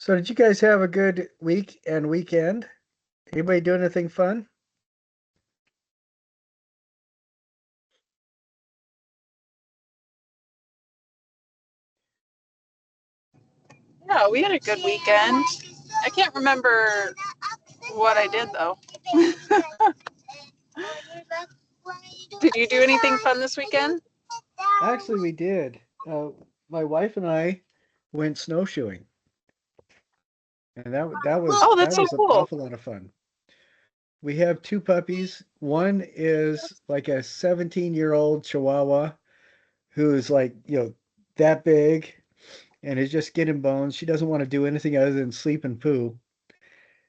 So did you guys have a good week and weekend? Anybody do anything fun? Yeah, we had a good weekend. I can't remember what I did though. Did you do anything fun this weekend? Actually, we did. My wife and I went snowshoeing, and that was Oh, that's that so was an cool. awful lot of fun. We have two puppies. One is like a 17-year-old Chihuahua who is like, that big and is just skin and bones. She doesn't want to do anything other than sleep and poo.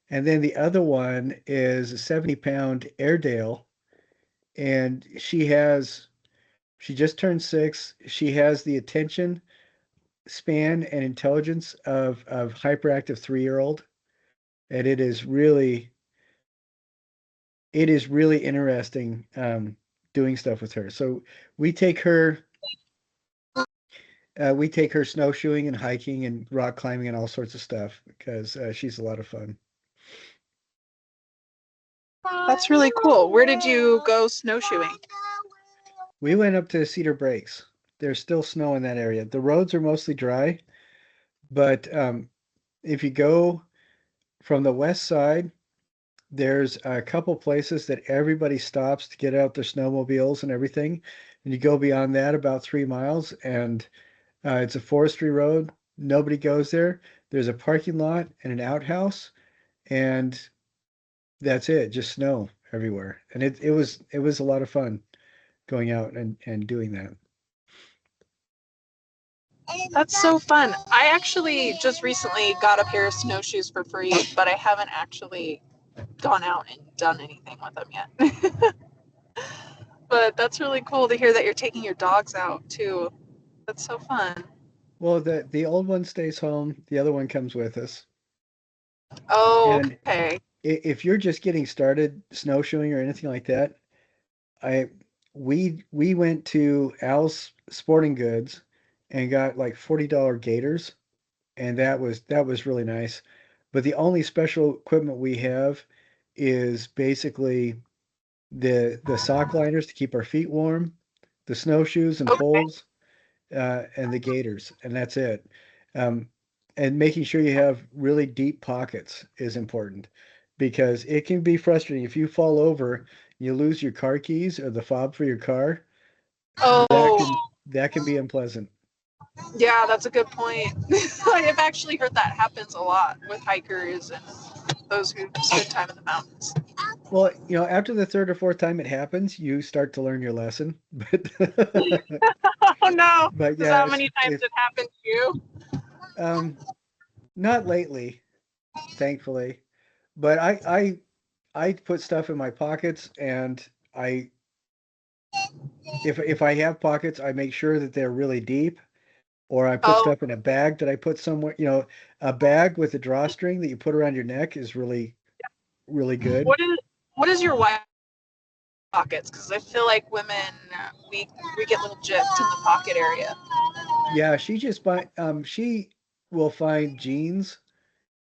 And then the other one is a 70-pound Airedale, and she just turned 6. She has the attention span and intelligence of hyperactive 3-year-old, and it is really interesting doing stuff with her. So we take her we take her snowshoeing and hiking and rock climbing and all sorts of stuff because she's a lot of fun. That's really cool. Where did you go snowshoeing? We went up to Cedar Breaks. There's still snow in that area. The roads are mostly dry, but if you go from the west side, there's a couple places that everybody stops to get out their snowmobiles and everything. And you go beyond that about 3 miles, and it's a forestry road. Nobody goes there. There's a parking lot and an outhouse, and that's it. Just snow everywhere. And it was a lot of fun going out and doing that. That's so fun. I actually just recently got a pair of snowshoes for free, but I haven't actually gone out and done anything with them yet. But that's really cool to hear that you're taking your dogs out too. That's so fun. Well, the old one stays home. The other one comes with us. Oh, And okay. if you're just getting started snowshoeing or anything like that, I we went to Al's Sporting Goods and got like $40 gaiters, and that was really nice. But the only special equipment we have is basically the sock liners to keep our feet warm, the snowshoes and Okay. poles, and the gaiters, and that's it. Um, and making sure you have really deep pockets is important because it can be frustrating if you fall over, you lose your car keys or the fob for your car. That Oh, can be unpleasant. yeah, that's a good point. I've actually heard that happens a lot with hikers and those who spend time in the mountains. Well, after the third or fourth time it happens, you start to learn your lesson. But Oh no, but is yeah, that how it's many times it's it happened to you? um not lately, thankfully. But I put stuff in my pockets, and I if I have pockets, I make sure that they're really deep, or I put Oh, stuff in a bag that I put somewhere. A bag with a drawstring that you put around your neck is really, really good. what is your wife pockets? Because I feel like women we get little gypped in the pocket area. Yeah, she will find jeans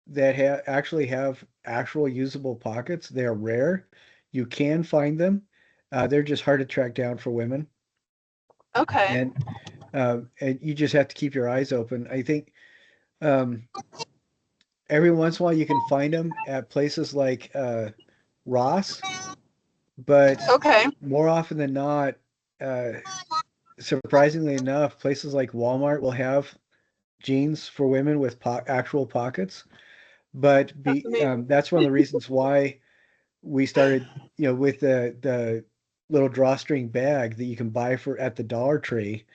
that actually have actual usable pockets. They're rare. You can find them. They're just hard to track down for women, Okay. and and you just have to keep your eyes open. I think um, every once in a while you can find them at places like Ross, but Okay. more often than not, uh, surprisingly enough, places like Walmart will have jeans for women with actual pockets. But That's amazing. that's one of the reasons why we started, with the little drawstring bag that you can buy for at the Dollar Tree,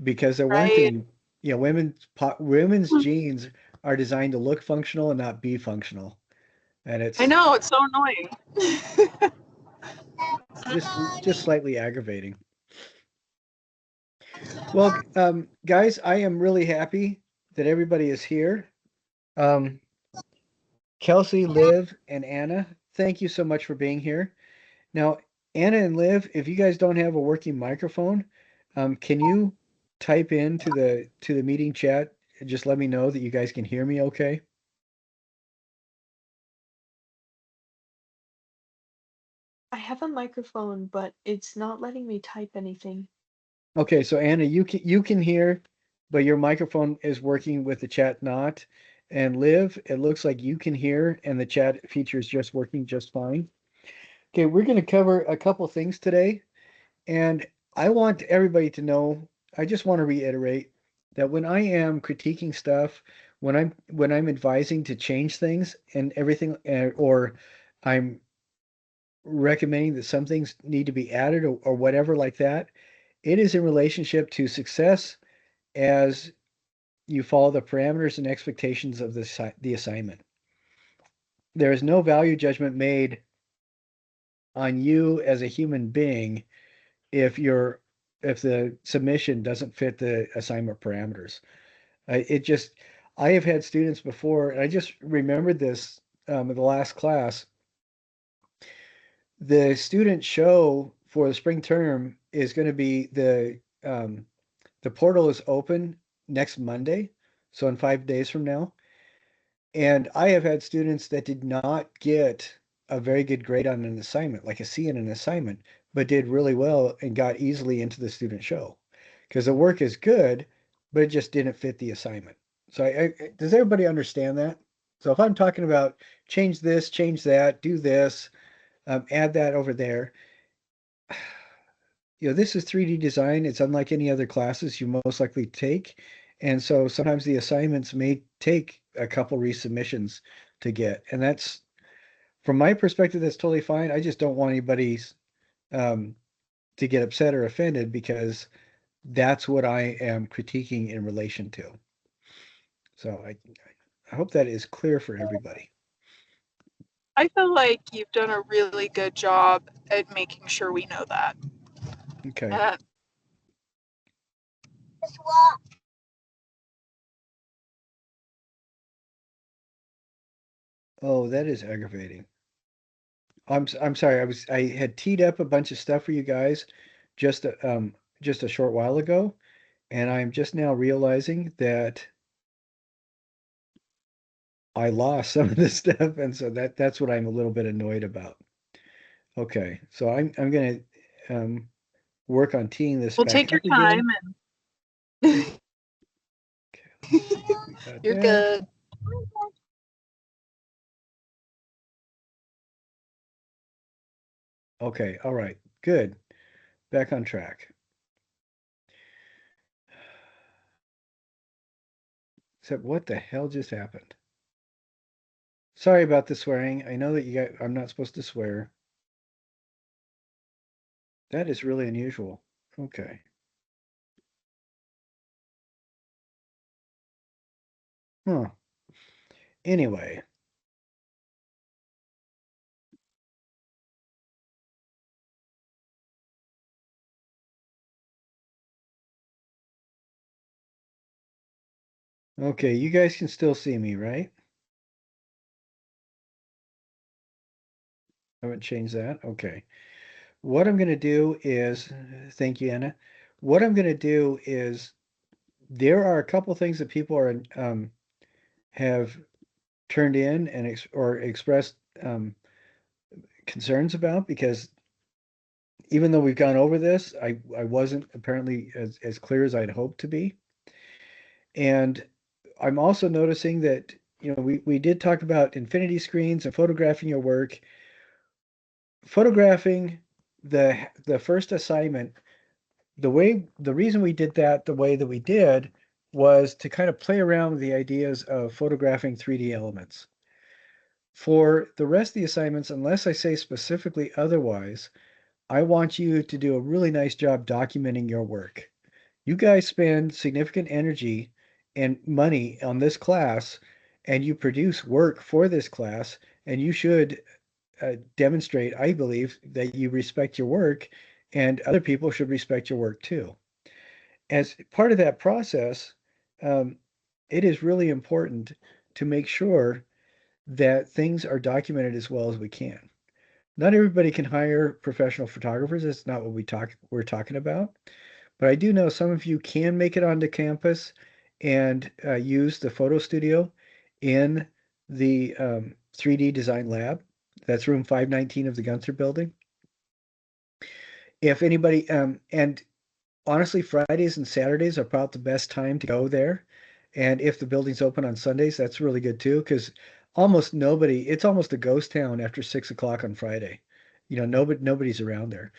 because there weren't Right. any, women's jeans are designed to look functional and not be functional, and I it's know, it's so annoying. just slightly aggravating. Well, guys, I am really happy that everybody is here. Um, Kelsey, Liv, and Anna, thank you so much for being here. Now, Anna and Liv, if you guys don't have a working microphone, can you type into the meeting chat and just let me know that you guys can hear me okay? have a microphone, but it's not letting me type anything. Okay, so Anna, you can hear, but your microphone is working with the chat not. And Liv, it looks like you can hear and the chat feature is just working just fine. Okay, we're going to cover a couple things today, and I want everybody to know, I just want to reiterate that when I am critiquing stuff, when I'm advising to change things and everything, or I'm recommending that some things need to be added or whatever like that, it is in relationship to success as you follow the parameters and expectations of the assignment. There is no value judgment made on you as a human being if if the submission doesn't fit the assignment parameters. It just I have had students before, and I just remembered this in the last class. The student show for the spring term is going to be the portal is open next Monday, so in 5 days from now. And I have had students that did not get a very good grade on an assignment, like a C in an assignment, but did really well and got easily into the student show because the work is good, but it just didn't fit the assignment. So does everybody understand that? So if I'm talking about change this, change that, do this, add that over there, this is 3D design. It's unlike any other classes you most likely take. And so sometimes the assignments may take a couple resubmissions to get. And that's, from my perspective, that's totally fine. I just don't want anybody um, to get upset or offended because that's what I am critiquing in relation to. So I hope that is clear for everybody. I feel like you've done a really good job at making sure we know that. Okay. Oh, that is aggravating. I'm sorry. I had teed up a bunch of stuff for you guys just a short while ago, and I'm just now realizing that I lost some of this stuff, and so that's what I'm a little bit annoyed about. Okay, so I'm gonna work on teeing this Well, back take your up again. time and Got you're that. good. Okay, all right, good. Back on track. Except what the hell just happened? Sorry about the swearing. I know that I'm not supposed to swear. That is really unusual. Okay. Huh. Anyway. Okay, you guys can still see me, right? I haven't changed that. Okay. What I'm going to do is, thank you, Anna. What I'm going to do is, there are a couple things that people are have turned in and or expressed concerns about because even though we've gone over this, I wasn't apparently as clear as I'd hoped to be. And I'm also noticing that, we did talk about infinity screens and photographing your work. Photographing the first assignment, the reason we did that the way that we did was to kind of play around with the ideas of photographing 3D elements. For the rest of the assignments, unless I say specifically otherwise, I want you to do a really nice job documenting your work. You guys spend significant energy and money on this class, and you produce work for this class, and you should demonstrate, I believe, that you respect your work, and other people should respect your work too. As part of that process, um, it is really important to make sure that things are documented as well as we can. Not everybody can hire professional photographers. That's not what we're talking about. But I do know some of you can make it onto campus and use the photo studio in the 3D design lab. That's room 519 of the Gunther building. If anybody, and honestly, Fridays and Saturdays are about the best time to go there. And if the building's open on Sundays, that's really good too, because it's almost a ghost town after 6 o'clock on Friday. Nobody's around there.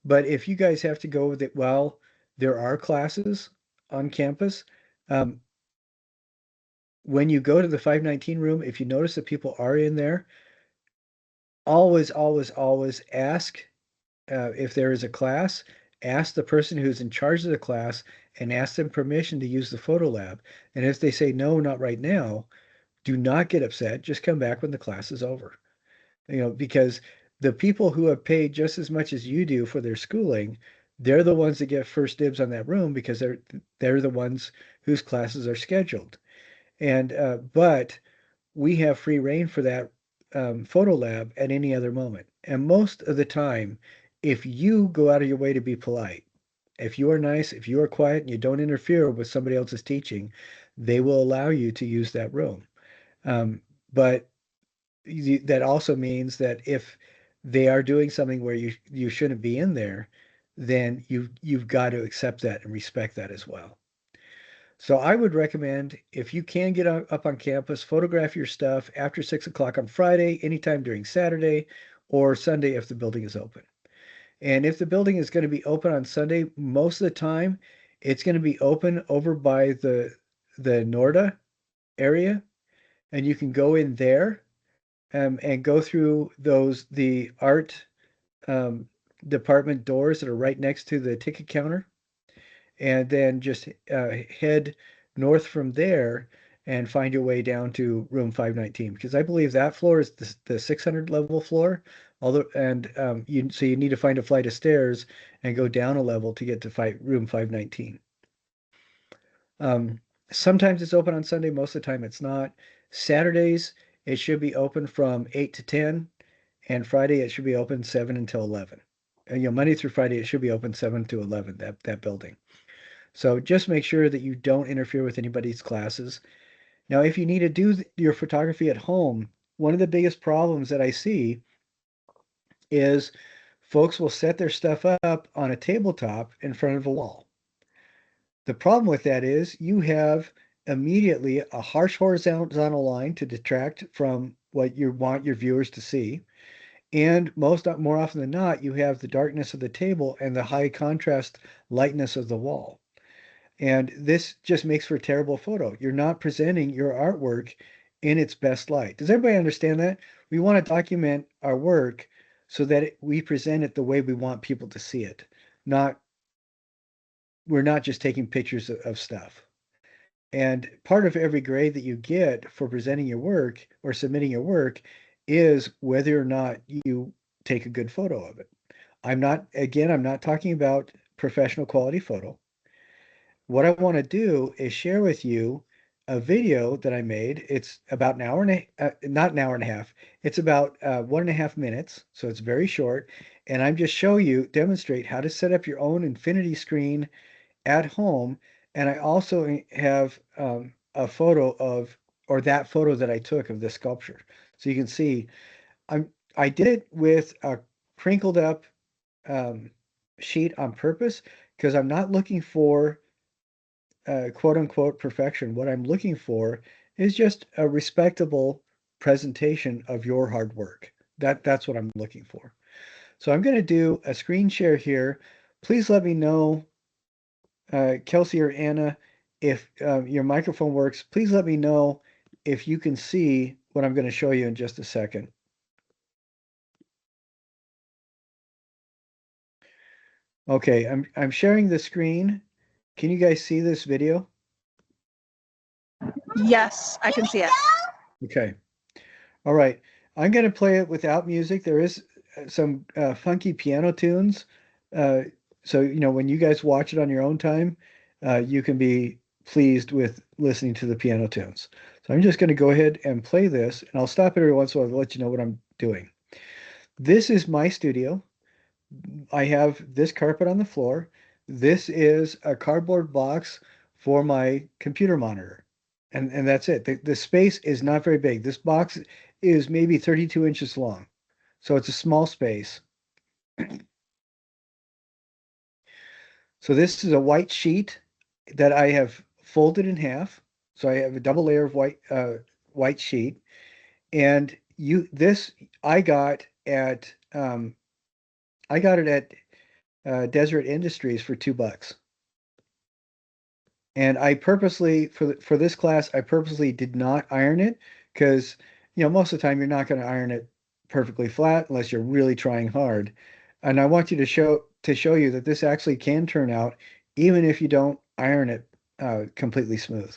But if you guys have to go with it, well, there are classes on campus. Um, when you go to the 519 room, if you notice that people are in there, always, always, always ask if there is a class, ask the person who's in charge of the class and ask them permission to use the photo lab. And if they say no, not right now, do not get upset. Just come back when the class is over. Because the people who have paid just as much as you do for their schooling, they're the ones that get first dibs on that room because they're the ones whose classes are scheduled. And but we have free reign for that photo lab at any other moment. And most of the time, if you go out of your way to be polite, if you are nice, if you are quiet and you don't interfere with somebody else's teaching, they will allow you to use that room. But that also means that if they are doing something where you shouldn't be in there, then you've got to accept that and respect that as well. So I would recommend if you can get up on campus, photograph your stuff after 6 o'clock on Friday, anytime during Saturday or Sunday if the building is open. And if the building is going to be open on Sunday, most of the time it's going to be open over by the Norda area, and you can go in there and go through the art um, department doors that are right next to the ticket counter and then just head north from there and find your way down to room 519 because I believe that floor is the 600 level floor. Although, and you need to find a flight of stairs and go down a level to get to room 519. Um, Sometimes it's open on Sunday, most of the time it's not. Saturdays, it should be open from 8 to 10, and Friday, it should be open 7 until 11. Monday through Friday, it should be open 7 to 11, that building. So just make sure that you don't interfere with anybody's classes. Now, if you need to do your photography at home, one of the biggest problems that I see is folks will set their stuff up on a tabletop in front of a wall. The problem with that is you have immediately a harsh horizontal line to detract from what you want your viewers to see. And more often than not, you have the darkness of the table and the high contrast lightness of the wall. And this just makes for a terrible photo. You're not presenting your artwork in its best light. Does everybody understand that? We want to document our work so that we present it the way we want people to see it. Not We're not just taking pictures of stuff. And part of every grade that you get for presenting your work or submitting your work is whether or not you take a good photo of it. I'm not talking about professional quality photo. What I want to do is share with you a video that I made. It's about an hour and not an hour and a half. It's about 1.5 minutes, so it's very short. And I'm just demonstrate how to set up your own infinity screen at home. And I also have a photo that photo that I took of this sculpture. So you can see I did it with a crinkled up um, sheet on purpose because I'm not looking for quote unquote perfection. What I'm looking for is just a respectable presentation of your hard work. That's what I'm looking for. So I'm going to do a screen share here. Please let me know, Kelsey or Anna, if your microphone works. Please let me know if you can see what I'm going to show you in just a second. Okay, I'm sharing the screen. Can you guys see this video? Yes, I can see it. Okay. All right. I'm going to play it without music. There is some funky piano tunes. Uh, so, when you guys watch it on your own time, you can be pleased with listening to the piano tunes. So I'm just going to go ahead and play this, and I'll stop it every once in a while to let you know what I'm doing. This is my studio. I have this carpet on the floor. This is a cardboard box for my computer monitor. And that's it. The space is not very big. This box is maybe 32 inches long. So it's a small space. So this is a white sheet that I have folded in half. So I have a double layer of white sheet. And this I got at I got it at Deseret Industries for $2. And I purposely for this class I purposely did not iron it because most of the time you're not going to iron it perfectly flat unless you're really trying hard. And I want you to show you that this actually can turn out even if you don't iron it completely smooth.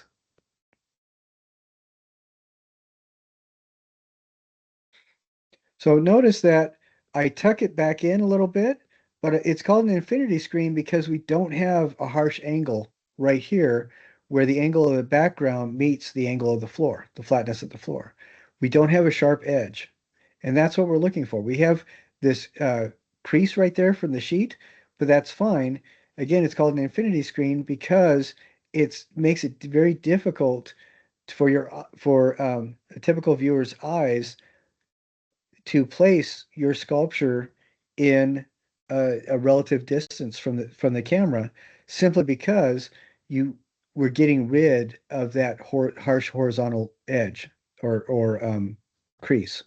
So notice that I tuck it back in a little bit, but it's called an infinity screen because we don't have a harsh angle right here where the angle of the background meets the angle of the floor, the flatness of the floor. We don't have a sharp edge. And that's what we're looking for. We have this crease right there from the sheet, but that's fine. Again, it's called an infinity screen because it makes it very difficult for a typical viewer's eyes to place your sculpture in a relative distance from the camera simply because you were getting rid of that harsh horizontal edge or crease.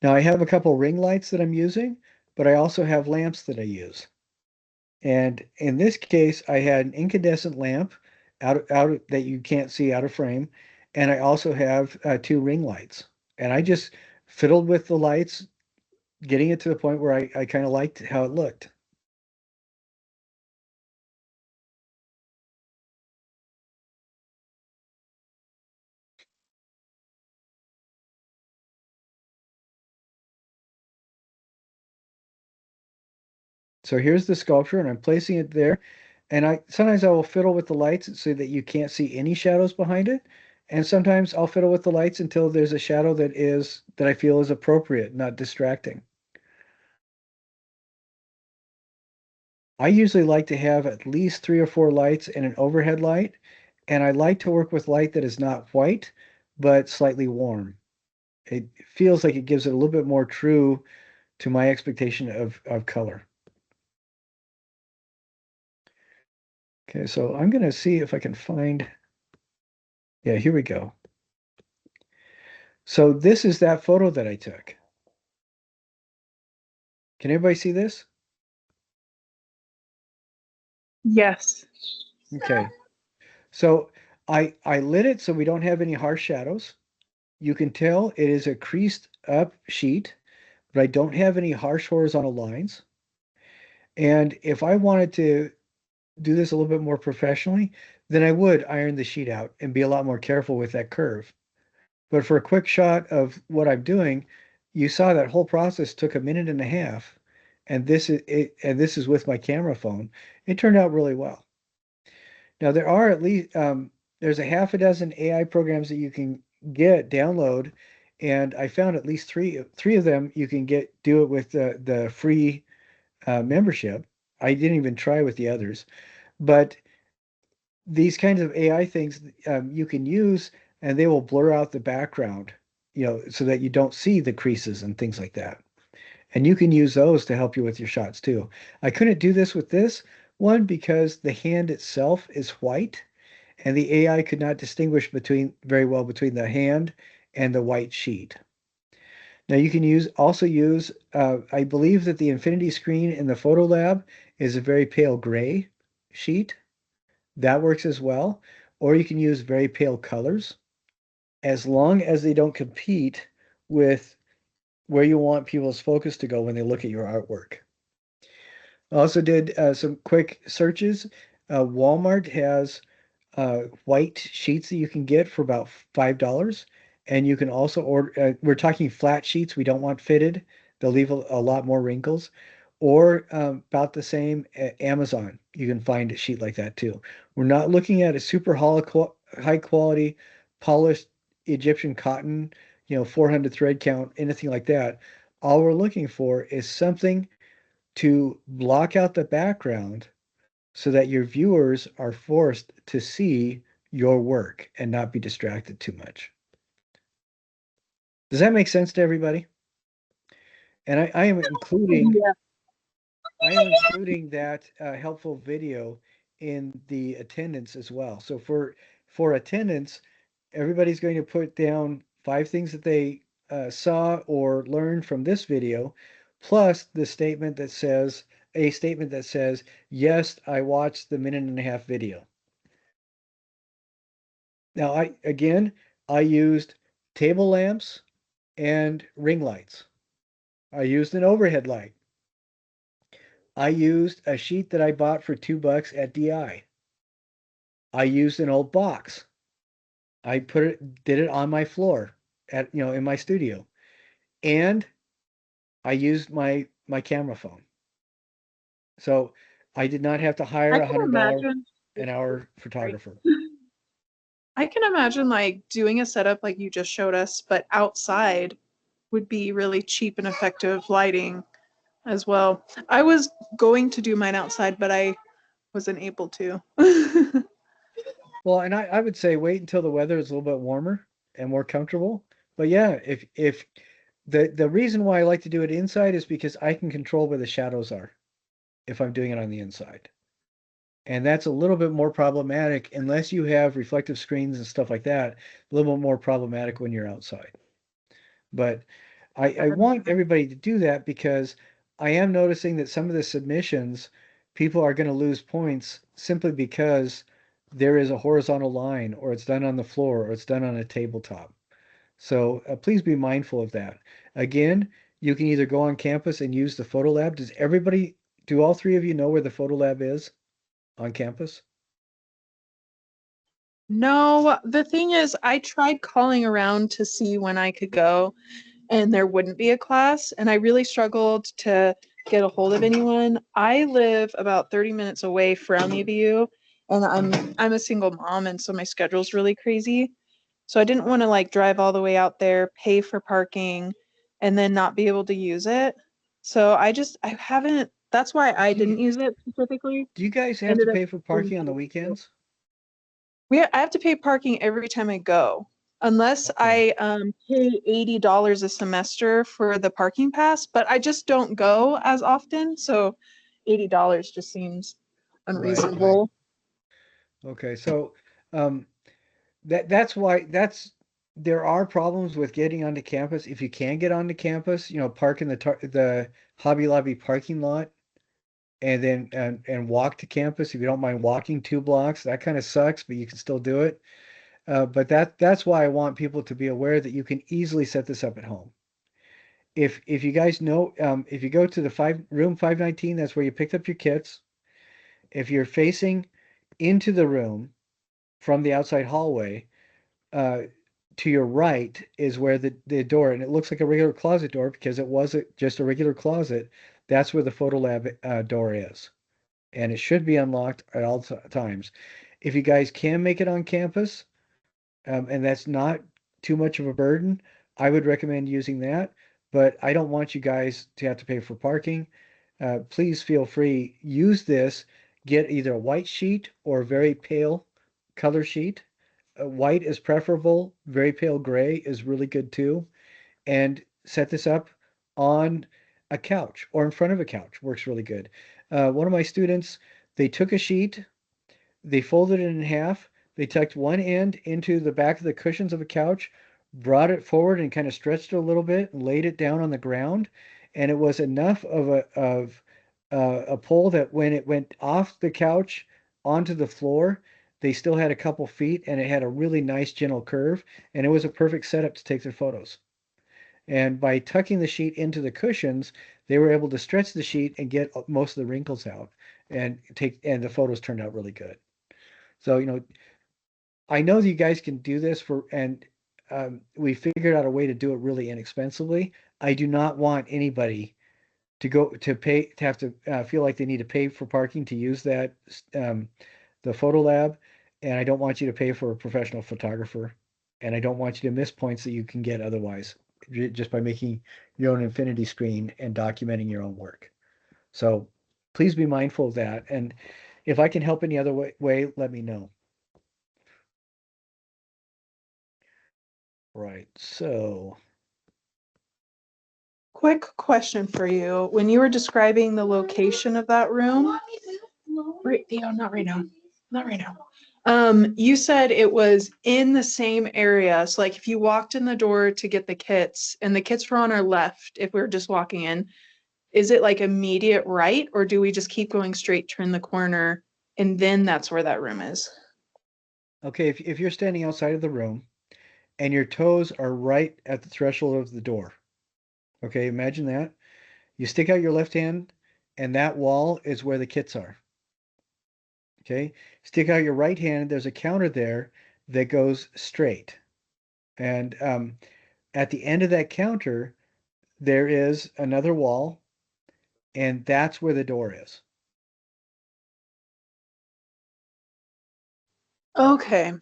Now I have a couple ring lights that I'm using, but I also have lamps that I use. And in this case, I had an incandescent lamp that you can't see out of frame, and I also have two ring lights. And I just fiddled with the lights, getting it to the point where I kind of liked how it looked. So here's the sculpture, and I'm placing it there. And I sometimes I will fiddle with the lights so that you can't see any shadows behind it. And sometimes I'll fiddle with the lights until there's a shadow that I feel is appropriate, not distracting. I usually like to have at least 3 or 4 lights and an overhead light, and I like to work with light that is not white, but slightly warm. It feels like it gives it a little bit more true to my expectation of color. Okay, so I'm going to see if I can find, yeah, here we go. So this is that photo that I took. Can everybody see this? Yes. Okay. So I lit it so we don't have any harsh shadows. You can tell it is a creased up sheet, but I don't have any harsh horizontal lines. And if I wanted to do this a little bit more professionally, then I would iron the sheet out and be a lot more careful with that curve. But for a quick shot of what I'm doing, you saw that whole process took a minute and a half, and this is with my camera phone. It turned out really well. Now there are at least there's a half a dozen AI programs that you can download, and I found at least three of them you can do it with the free membership. I didn't even try with the others, but these kinds of AI things you can use, and they will blur out the background, so that you don't see the creases and things like that. And you can use those to help you with your shots too. I couldn't do this with this one because the hand itself is white, and the AI could not distinguish very well between the hand and the white sheet. Now you can also use, I believe that the infinity screen in the photo lab is a very pale gray sheet. That works as well. Or you can use very pale colors as long as they don't compete with where you want people's focus to go when they look at your artwork. I also did some quick searches. Walmart has white sheets that you can get for about $5. And you can also order, we're talking flat sheets. We don't want fitted. They'll leave a lot more wrinkles. Or about the same at Amazon. You can find a sheet like that too. We're not looking at a super high quality polished Egyptian cotton, 400 thread count, anything like that. All we're looking for is something to block out the background so that your viewers are forced to see your work and not be distracted too much. Does that make sense to everybody? And I am including that helpful video in the attendance as well. So for attendance, everybody's going to put down 5 things that they saw or learned from this video, plus the statement that says yes, I watched the 1.5 minute video. Now I used table lamps and ring lights. I used an overhead light. I used a sheet that I bought for $2 at DI. I used an old box. I did it on my floor in my studio. And I used my camera phone. So I did not have to hire I a can $100 imagine. an hour Sorry. photographer. I can imagine like doing a setup like you just showed us, but outside would be really cheap and effective lighting as well. I was going to do mine outside, but I wasn't able to. Well, and I would say wait until the weather is a little bit warmer and more comfortable. But yeah, if the reason why I like to do it inside is because I can control where the shadows are if I'm doing it on the inside. And that's a little bit more problematic unless you have reflective screens and stuff like that, a little bit more problematic when you're outside. But I want everybody to do that because I am noticing that some of the submissions, people are going to lose points simply because there is a horizontal line or it's done on the floor or it's done on a tabletop. So please be mindful of that. Again, you can either go on campus and use the photo lab. Do all 3 of you know where the photo lab is on campus? No, the thing is, I tried calling around to see when I could go, and there wouldn't be a class, and I really struggled to get a hold of anyone. I live about 30 minutes away from EBU, and I'm a single mom, and so my schedule's really crazy. So I didn't want to like drive all the way out there, pay for parking, and then not be able to use it. So I haven't. That's why I didn't use it specifically. Do you guys have to Ended up pay for parking on the weekends? I have to pay parking every time I go, unless Okay. I pay $80 a semester for the parking pass. But I just don't go as often, so $80 just seems Right. unreasonable. Okay. So um, that's why there are problems with getting onto campus. If you can get onto campus, park in the Hobby Lobby parking lot and then and walk to campus if you don't mind walking 2 blocks. That kind of sucks, but you can still do it. But that's why I want people to be aware that you can easily set this up at home. If you guys know, if you go to the room 519, that's where you picked up your kits. If you're facing into the room from the outside hallway, uh, to your right is where the door, and it looks like a regular closet door because it was just a regular closet. That's where the photo lab door is, and it should be unlocked at all times. If you guys can make it on campus, and that's not too much of a burden, I would recommend using that. But I don't want you guys to have to pay for parking. Please feel free, use this, get either a white sheet or a very pale color sheet. White is preferable. Very pale gray is really good too. And set this up on a couch or in front of a couch. Works really good. One of my students, they took a sheet, they folded it in half, they tucked one end into the back of the cushions of a couch, brought it forward and kind of stretched it a little bit and laid it down on the ground. And it was enough of a pole that when it went off the couch onto the floor, they still had a couple feet and it had a really nice gentle curve. And it was a perfect setup to take their photos. And by tucking the sheet into the cushions, they were able to stretch the sheet and get most of the wrinkles out and the photos turned out really good. So, I know that you guys can do this and we figured out a way to do it really inexpensively. I do not want anybody to have to feel like they need to pay for parking to use um, the photo lab, and I don't want you to pay for a professional photographer, and I don't want you to miss points that you can get otherwise just by making your own infinity screen and documenting your own work. So please be mindful of that, and if I can help any other way, let me know. Right. So quick question for you. When you were describing the location of that room, right, Theo, not right now. Not right now. You said it was in the same area. So like if you walked in the door to get the kits and the kits were on our left, if we were just walking in, is it like immediate right, or do we just keep going straight, turn the corner, and then that's where that room is? Okay, if you're standing outside of the room and your toes are right at the threshold of the door, okay, imagine that. You stick out your left hand, and that wall is where the kits are. Okay, stick out your right hand, there's a counter there that goes straight. And at the end of that counter, there is another wall, and that's where the door is. Okay.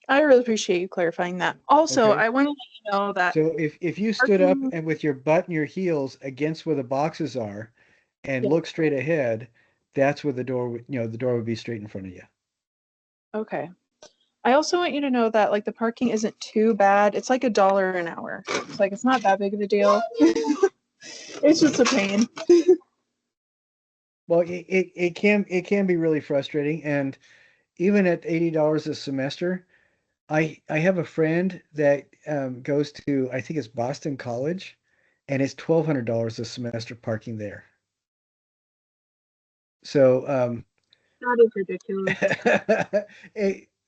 I really appreciate you clarifying that. Also, Okay. I want to let you know that So if you stood up and with your butt and your heels against where the boxes are and Yeah. look straight ahead, that's where the door would, the door would be straight in front of you. Okay. I also want you to know that like the parking isn't too bad. It's like $1 an hour. It's like it's not that big of a deal. It's just a pain. Well, it can be really frustrating, and even at $80 a semester, I have a friend that goes to, I think it's Boston College, and it's $1,200 a semester parking there. So That is ridiculous.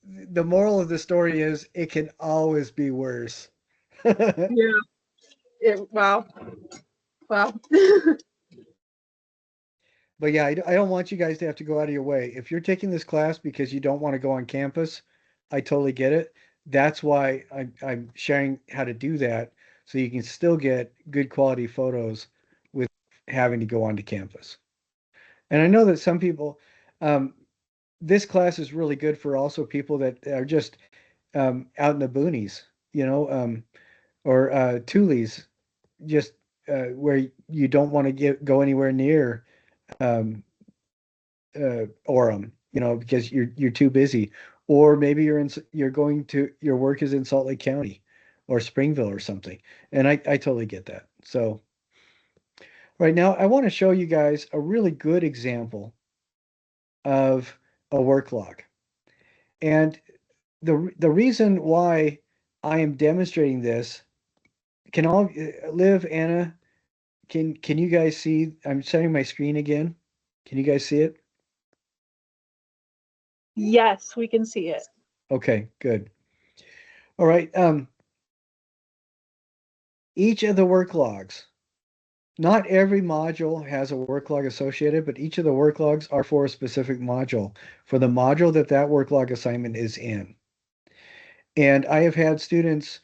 the moral of the story is it can always be worse. Yeah. Wow. Wow. But yeah, I don't want you guys to have to go out of your way. If you're taking this class because you don't want to go on campus, I totally get it. That's why I'm sharing how to do that so you can still get good quality photos with having to go onto campus. And I know that some people, um, this class is really good for also people that are just out in the boonies, or Tules, just where you don't want to go anywhere near um, Orem, because you're too busy, or maybe you're going to your work is in Salt Lake County or Springville or something, and I totally get that. So right now, I want to show you guys a really good example of a work log, and the reason why I am demonstrating this, can all Liv, Anna, can you guys see? I'm sharing my screen again. Can you guys see it? Yes, we can see it. Okay, good. All right. Each of the work logs, not every module has a work log associated, but each of the work logs are for a specific module, for the module that that work log assignment is in. And I have had students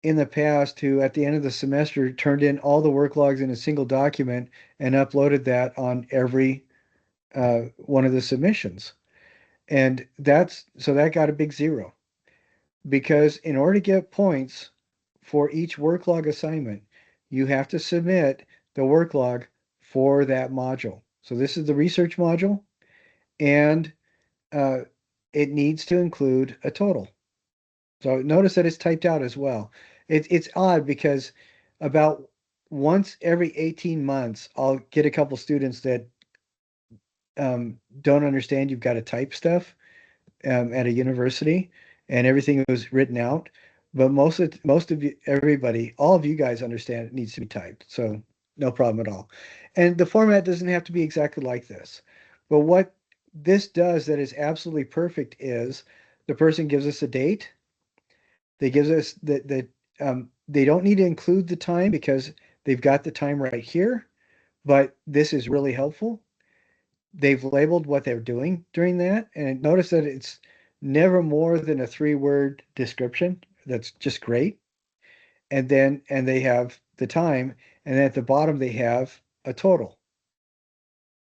in the past who, at the end of the semester, turned in all the work logs in a single document and uploaded that on every one of the submissions. And so that got a big 0, because in order to get points for each work log assignment, you have to submit the work log for that module. So this is the research module, and uh, it needs to include a total. So notice that it's typed out as well. It's odd because about once every 18 months, I'll get a couple students that don't understand you've got to type stuff at a university, and everything was written out. But most of you, everybody, all of you guys understand it needs to be typed, so no problem at all. And the format doesn't have to be exactly like this. But what this does that is absolutely perfect is the person gives us a date. They gives us they don't need to include the time because they've got the time right here, but this is really helpful. They've labeled what they're doing during that, and notice that it's never more than a 3-word description. That's just great. And they have the time, and then at the bottom they have a total,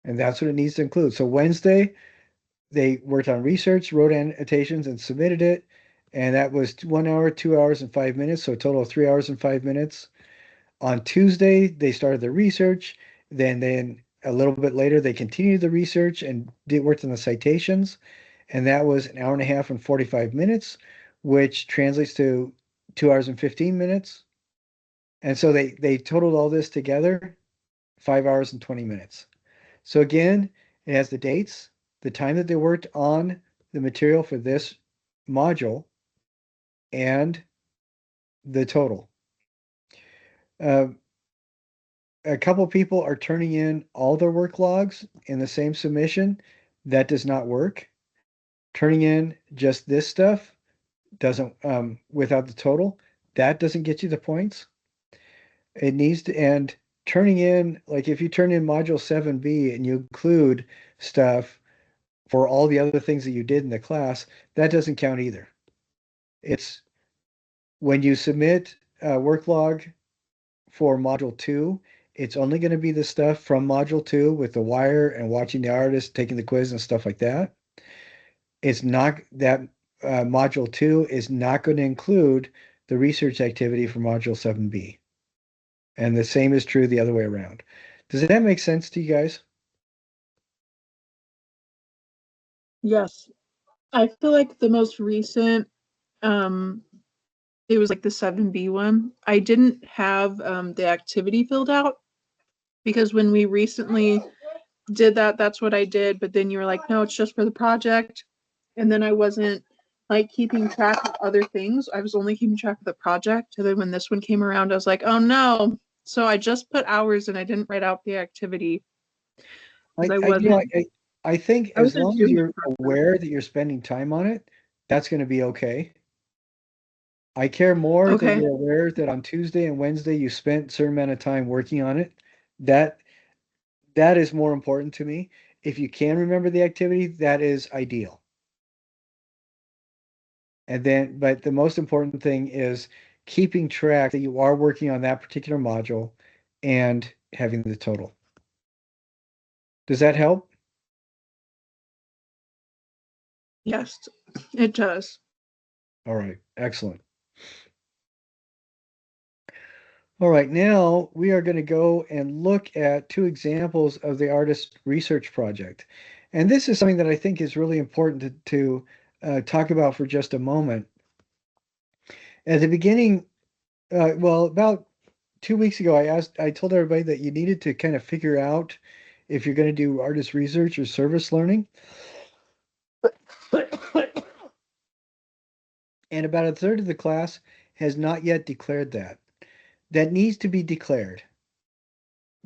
and that's what it needs to include. So Wednesday they worked on research, wrote annotations, and submitted it, and that was 1 hour, 2 hours, and 5 minutes, so a total of 3 hours and 5 minutes. On Tuesday they started the research. Then a little bit later they continued the research and worked on the citations, and that was an hour and a half and 45 minutes, which translates to 2 hours and 15 minutes. And so they totaled all this together, 5 hours and 20 minutes. So again, it has the dates, the time that they worked on the material for this module, and the total. A couple people are turning in all their work logs in the same submission. That does not work. Turning in just this stuff doesn't, without the total, that doesn't get you the points. It needs to, and turning in, like if you turn in module 7B and you include stuff for all the other things that you did in the class, that doesn't count either. It's when you submit a work log for module 2, it's only going to be the stuff from module 2 with the wire and watching the artist, taking the quiz and stuff like that. It's not that module 2 is not going to include the research activity for module 7B. And the same is true the other way around. Does that make sense to you guys? Yes. I feel like the most recent, it was like the 7B one. I didn't have the activity filled out because when we recently did that, that's what I did. But then you were like, no, it's just for the project. And then I wasn't like keeping track of other things. I was only keeping track of the project. And then when this one came around, I was like, oh no. So I just put hours and I didn't write out the activity. I think I as wasn't long as doing you're it properly. aware that you're spending time on it, that's going to be okay. I care more that Okay. you're aware that on Tuesday and Wednesday you spent a certain amount of time working on it. That that is more important to me. If you can remember the activity, that is ideal. And then, but the most important thing is keeping track that you are working on that particular module and having the total. Does that help? Yes, it does. All right, excellent. All right, now we are going to go and look at two examples of the artist research project. And this is something that I think is really important to talk about for just a moment. At the beginning, well, about 2 weeks ago, I told everybody that you needed to kind of figure out if you're going to do artist research or service learning. And about a third of the class has not yet declared that. That needs to be declared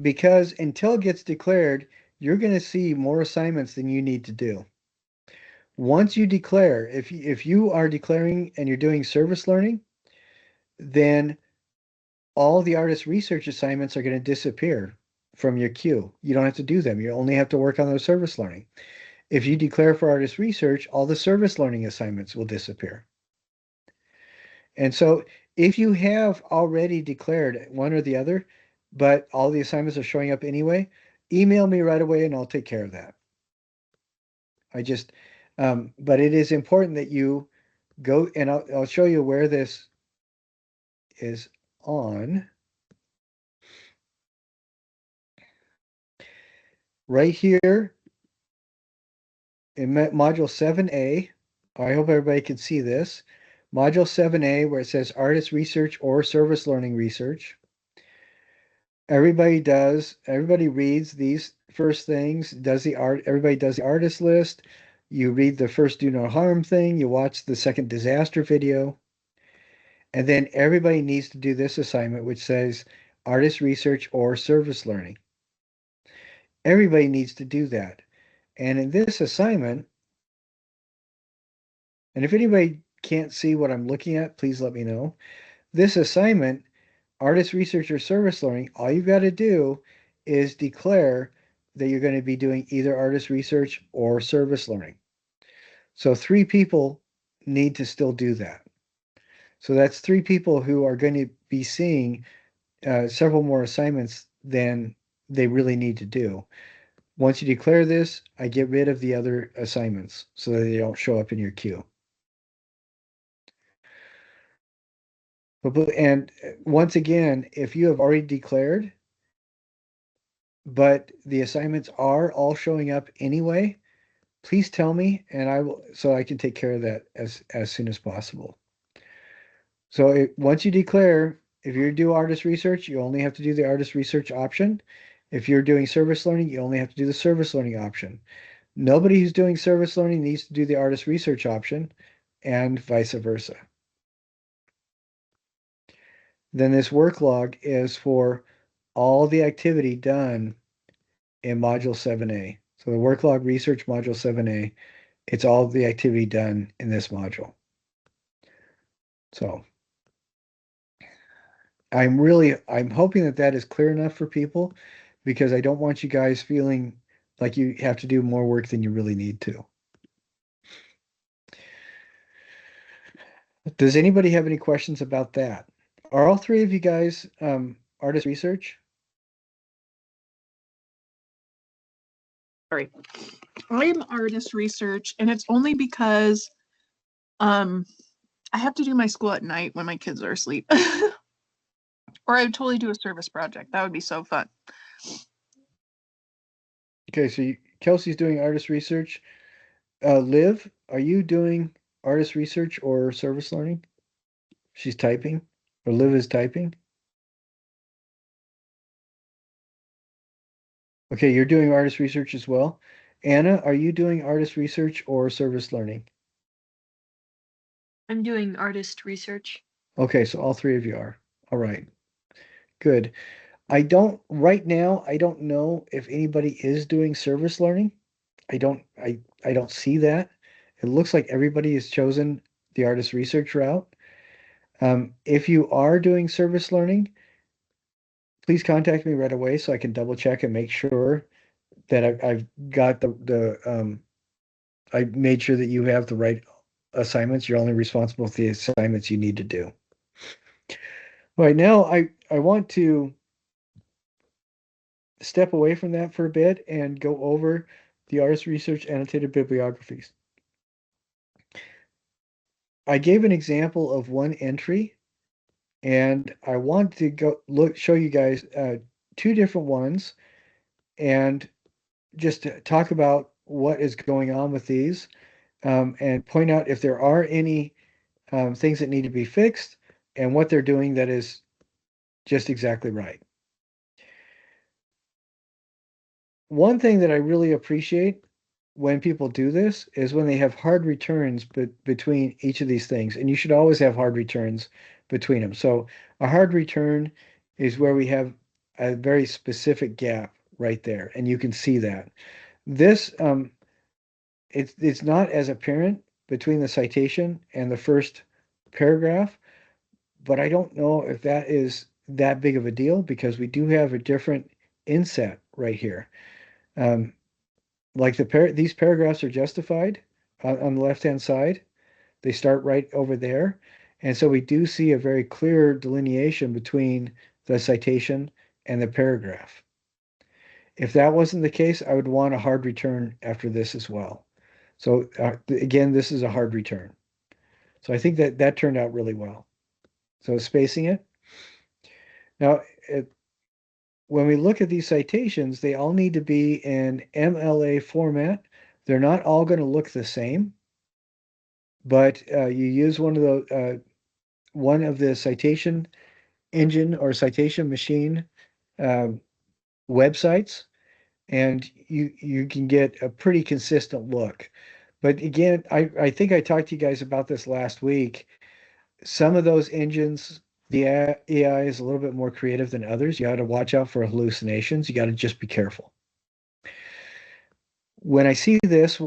because until it gets declared, you're going to see more assignments than you need to do. Once you declare, if you are declaring and you're doing service learning, then all the artist research assignments are going to disappear from your queue. You don't have to do them. You only have to work on the service learning. If you declare for artist research, all the service learning assignments will disappear. And so if you have already declared one or the other, but all the assignments are showing up anyway, email me right away and I'll take care of that. But it is important that you go, and I'll show you where this is on. Right here in module 7A, I hope everybody can see this. Module 7A, where it says artist research or service learning research. Everybody reads these first things, everybody does the artist list. You read the first do no harm thing, you watch the second disaster video, and then everybody needs to do this assignment, which says artist research or service learning. Everybody needs to do that. And in this assignment, and if anybody can't see what I'm looking at, please let me know. This assignment, artist research or service learning, all you've got to do is declare that you're going to be doing either artist research or service learning. So 3 people need to still do that. So that's 3 people who are going to be seeing several more assignments than they really need to do. Once you declare this, I get rid of the other assignments so that they don't show up in your queue. And once again, if you have already declared, but the assignments are all showing up anyway, please tell me and I will, so I can take care of that as soon as possible. So once you declare, if you do artist research, you only have to do the artist research option. If you're doing service learning, you only have to do the service learning option. Nobody who's doing service learning needs to do the artist research option, and vice versa. Then this work log is for all the activity done in Module 7a. So the work log research Module 7a, it's all the activity done in this module. So I'm hoping that that is clear enough for people, because I don't want you guys feeling like you have to do more work than you really need to. Does anybody have any questions about that? Are all three of you guys artist research? Sorry. I'm artist research, and it's only because I have to do my school at night when my kids are asleep. Or I would totally do a service project. That would be so fun. Okay, so Kelsey's doing artist research. Liv, are you doing artist research or service learning? She's typing, or Liv is typing. Okay, you're doing artist research as well. Anna, are you doing artist research or service learning? I'm doing artist research. Okay, so all three of you are. All right, good. Right now, I don't know if anybody is doing service learning. I don't see that. It looks like everybody has chosen the artist research route. If you are doing service learning, please contact me right away so I can double check and make sure that I've got I made sure that you have the right assignments. You're only responsible for the assignments you need to do. Right now, I want to step away from that for a bit and go over the artist research annotated bibliographies. I gave an example of one entry, and I want to show you guys two different ones and just to talk about what is going on with these, and point out if there are any things that need to be fixed and what they're doing that is just exactly right. One thing that I really appreciate when people do this is when they have hard returns between each of these things. And you should always have hard returns between them. So a hard return is where we have a very specific gap right there. And you can see that. This, it's not as apparent between the citation and the first paragraph, but I don't know if that is that big of a deal because we do have a different inset right here. Like these paragraphs are justified on the left-hand side. They start right over there. And so we do see a very clear delineation between the citation and the paragraph. If that wasn't the case, I would want a hard return after this as well. So again, this is a hard return. So I think that that turned out really well. So spacing it. Now, when we look at these citations, they all need to be in MLA format. They're not all going to look the same, but you use one of the citation engine or citation machine um, websites, and you can get a pretty consistent look. But again, I think I talked to you guys about this last week. Some of those engines, the AI is a little bit more creative than others. You got to watch out for hallucinations. You got to just be careful. When I see this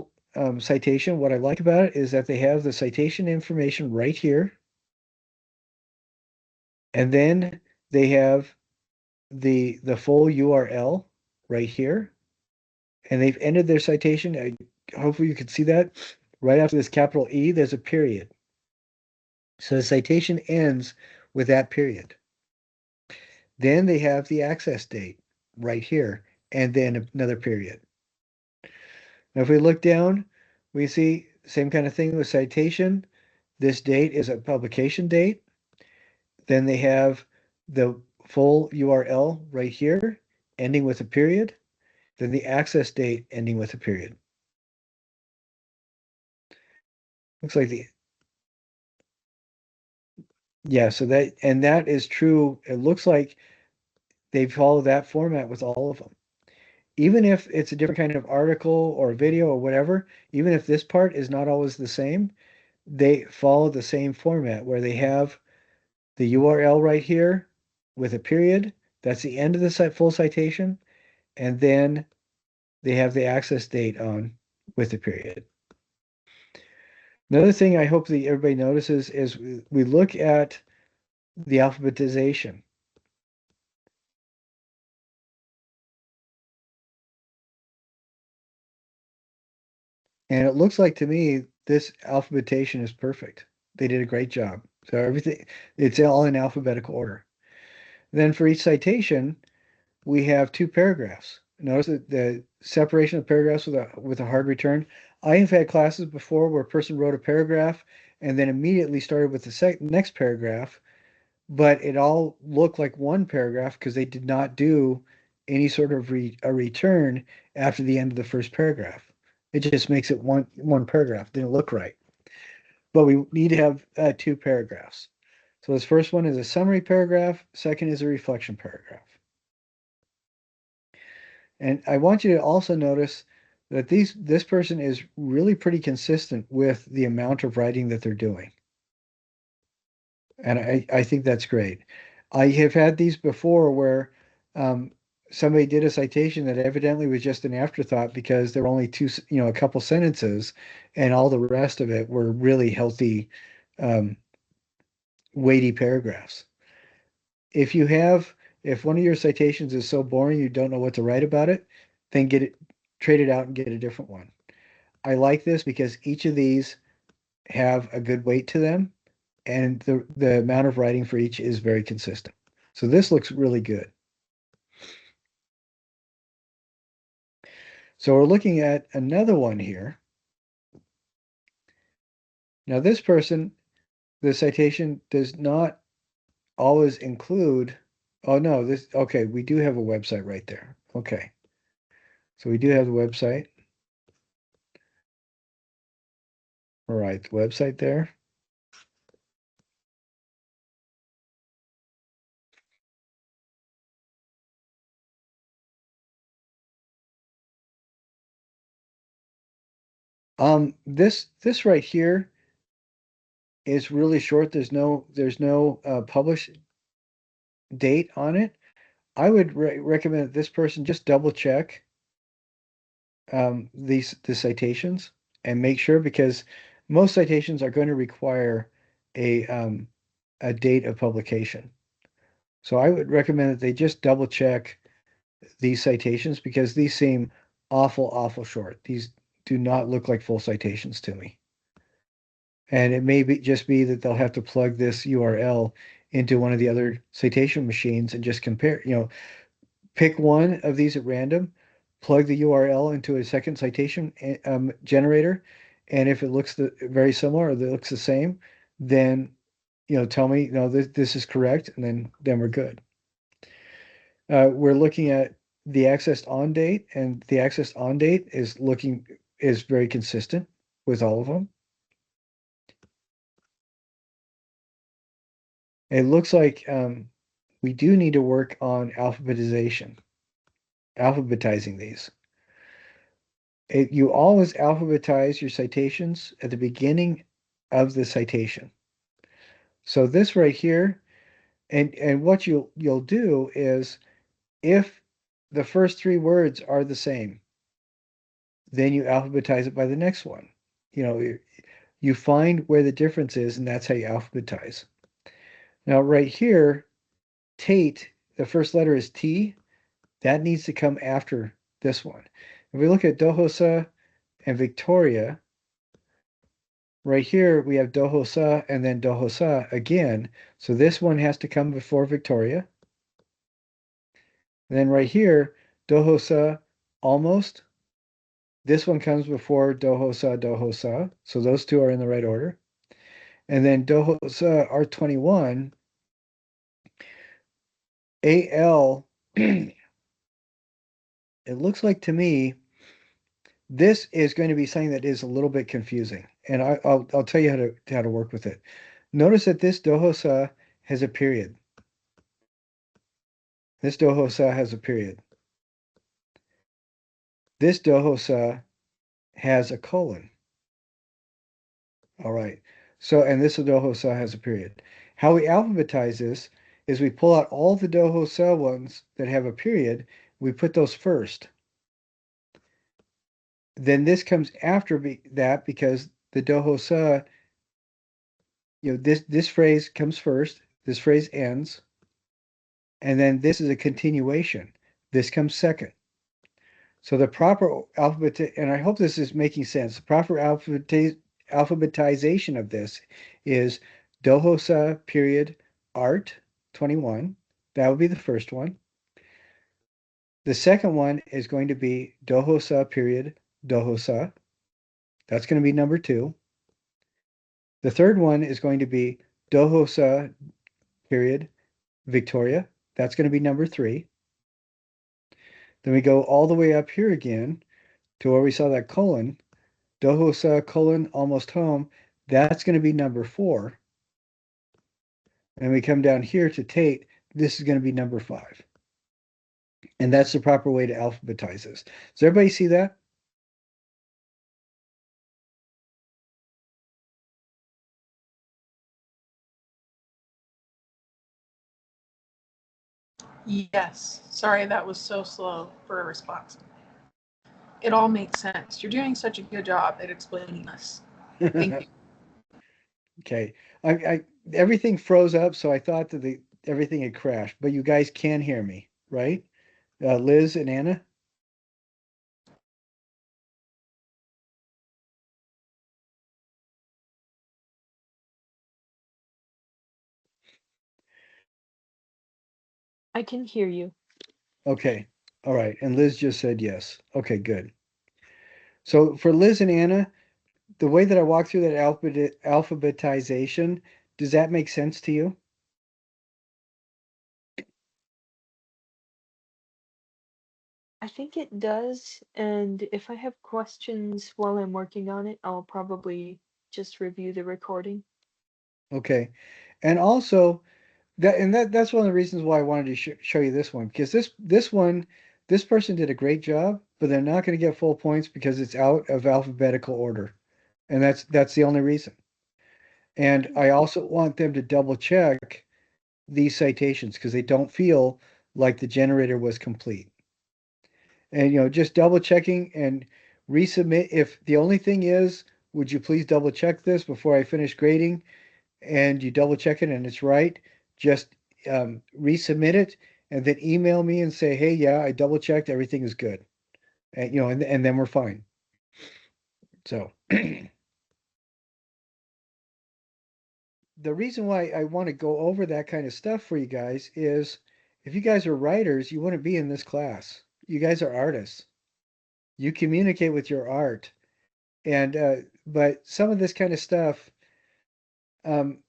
citation, what I like about it is that they have the citation information right here. And then they have the full URL right here. And they've ended their citation. Hopefully you can see that. Right after this capital E, there's a period. So the citation ends with that period. Then they have the access date right here, and then another period. Now, if we look down, we see same kind of thing with citation. This date is a publication date. Then they have the full URL right here, ending with a period. Then the access date ending with a period. Looks like Yeah, so that is true. It looks like they follow that format with all of them. Even if it's a different kind of article or video or whatever, even if this part is not always the same, they follow the same format where they have the URL right here with a period. That's the end of the full citation. And then they have the access date on with a period. Another thing I hope that everybody notices is we look at the alphabetization. And it looks like to me this alphabetation is perfect. They did a great job. So everything, it's all in alphabetical order. Then for each citation, we have two paragraphs. Notice that the separation of paragraphs with a hard return. I have had classes before where a person wrote a paragraph and then immediately started with the next paragraph, but it all looked like one paragraph because they did not do any sort of a return after the end of the first paragraph. It just makes it one paragraph. Didn't look right. But we need to have two paragraphs. So this first one is a summary paragraph. Second is a reflection paragraph. And I want you to also notice that this person is really pretty consistent with the amount of writing that they're doing. And I think that's great. I have had these before where somebody did a citation that evidently was just an afterthought because there were only a couple sentences, and all the rest of it were really healthy, um, weighty paragraphs. If you have, if one of your citations is so boring you don't know what to write about it, then trade it out and get a different one. I like this because each of these have a good weight to them, and the amount of writing for each is very consistent. So this looks really good. So we're looking at another one here. Now this person, the citation does not always include, oh no, okay, we do have a website right there. Okay. So we do have the website. All right, the website there. This right here is really short. There's no published date on it. I would recommend that this person just double check the citations and make sure, because most citations are going to require a a date of publication. So I would recommend that they just double check these citations because these seem awful short. These do not look like full citations to me. And it may just be that they'll have to plug this URL into one of the other citation machines and just compare, pick one of these at random, plug the URL into a second citation generator, and if it looks very similar or it looks the same, then tell me, no, this is correct, and then we're good. We're looking at the accessed on date, and the accessed on date is very consistent with all of them. It looks like we do need to work on alphabetizing these. You always alphabetize your citations at the beginning of the citation. So this right here, and what you'll do is if the first three words are the same, then you alphabetize it by the next one. You find where the difference is, and that's how you alphabetize. Now, right here, Tate, the first letter is T. That needs to come after this one. If we look at Dohosa and Victoria, right here we have Dohosa and then Dohosa again. So this one has to come before Victoria. And then right here, Dohosa almost. This one comes before Dohosa, Dohosa. So those two are in the right order. And then Dohosa R21, AL, it looks like to me this is going to be something that is a little bit confusing, and I'll tell you how to work with it. Notice that this dohosa has a period. This dohosa has a period. This dohosa has a colon. All right. So, and this dohosa has a period. How we alphabetize this is we pull out all the dohosa ones that have a period. We put those first. Then this comes after that because the dohosa, this phrase comes first. This phrase ends. And then this is a continuation. This comes second. So the proper alphabet, and I hope this is making sense. The proper alphabetization of this is dohosa period art 21. That would be the first one. The second one is going to be dohosa period dohosa. That's going to be number 2. The third one is going to be dohosa period Victoria. That's going to be number 3. Then we go all the way up here again to where we saw that colon, dohosa colon almost home. That's going to be number 4. And we come down here to Tate. This is going to be number 5. And that's the proper way to alphabetize this. Does everybody see that? Yes. Sorry, that was so slow for a response. It all makes sense. You're doing such a good job at explaining this. Thank you. Okay. I everything froze up, so I thought that everything had crashed, but you guys can hear me, right? Liz and Anna? I can hear you. Okay. All right. And Liz just said yes. Okay, good. So for Liz and Anna, the way that I walk through that alphabetization, does that make sense to you? I think it does, and if I have questions while I'm working on it, I'll probably just review the recording. Okay. And also that's one of the reasons why I wanted to show you this one, because this person did a great job, but they're not going to get full points because it's out of alphabetical order. And that's the only reason. And I also want them to double check these citations because they don't feel like the generator was complete. And just double checking and resubmit. If the only thing is, would you please double check this before I finish grading? And you double check it and it's right, just resubmit it and then email me and say, hey, yeah, I double checked, everything is good. And and then we're fine. So the reason why I want to go over that kind of stuff for you guys is if you guys are writers, you wouldn't be in this class. You guys are artists. You communicate with your art. And but some of this kind of stuff, um,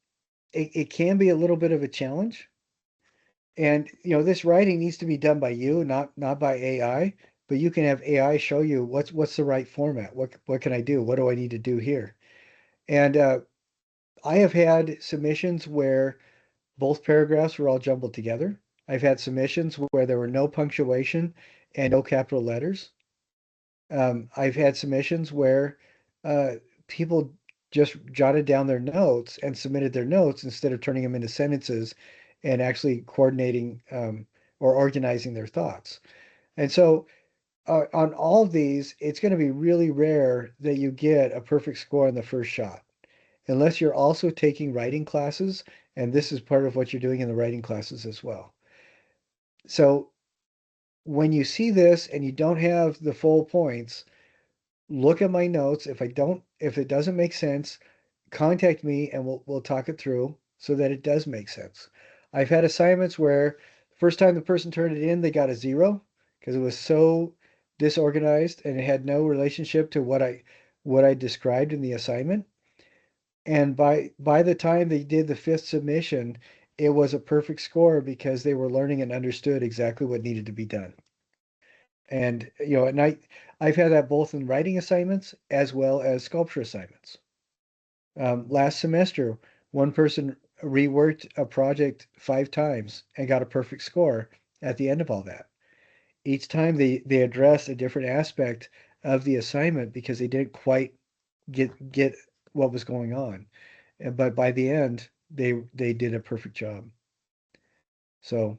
it can be a little bit of a challenge. And this writing needs to be done by you, not by AI. But you can have AI show you what's the right format. What can I do? What do I need to do here? And I have had submissions where both paragraphs were all jumbled together. I've had submissions where there were no punctuation and no capital letters. I've had submissions where uh, people just jotted down their notes and submitted their notes instead of turning them into sentences and actually coordinating or organizing their thoughts. And so on all of these, it's going to be really rare that you get a perfect score on the first shot, unless you're also taking writing classes, and this is part of what you're doing in the writing classes as well. So when you see this and you don't have the full points, look at my notes. If it doesn't make sense, contact me and we'll talk it through so that it does make sense. I've had assignments where first time the person turned it in, they got a 0 because it was so disorganized and it had no relationship to what I described in the assignment. And by the time they did the 5th submission, it was a perfect score because they were learning and understood exactly what needed to be done. And at night, I've had that both in writing assignments as well as sculpture assignments. Last semester, One person reworked a project 5 times and got a perfect score at the end of all that. Each time they addressed a different aspect of the assignment because they didn't quite get what was going on. But by the end, they did a perfect job. So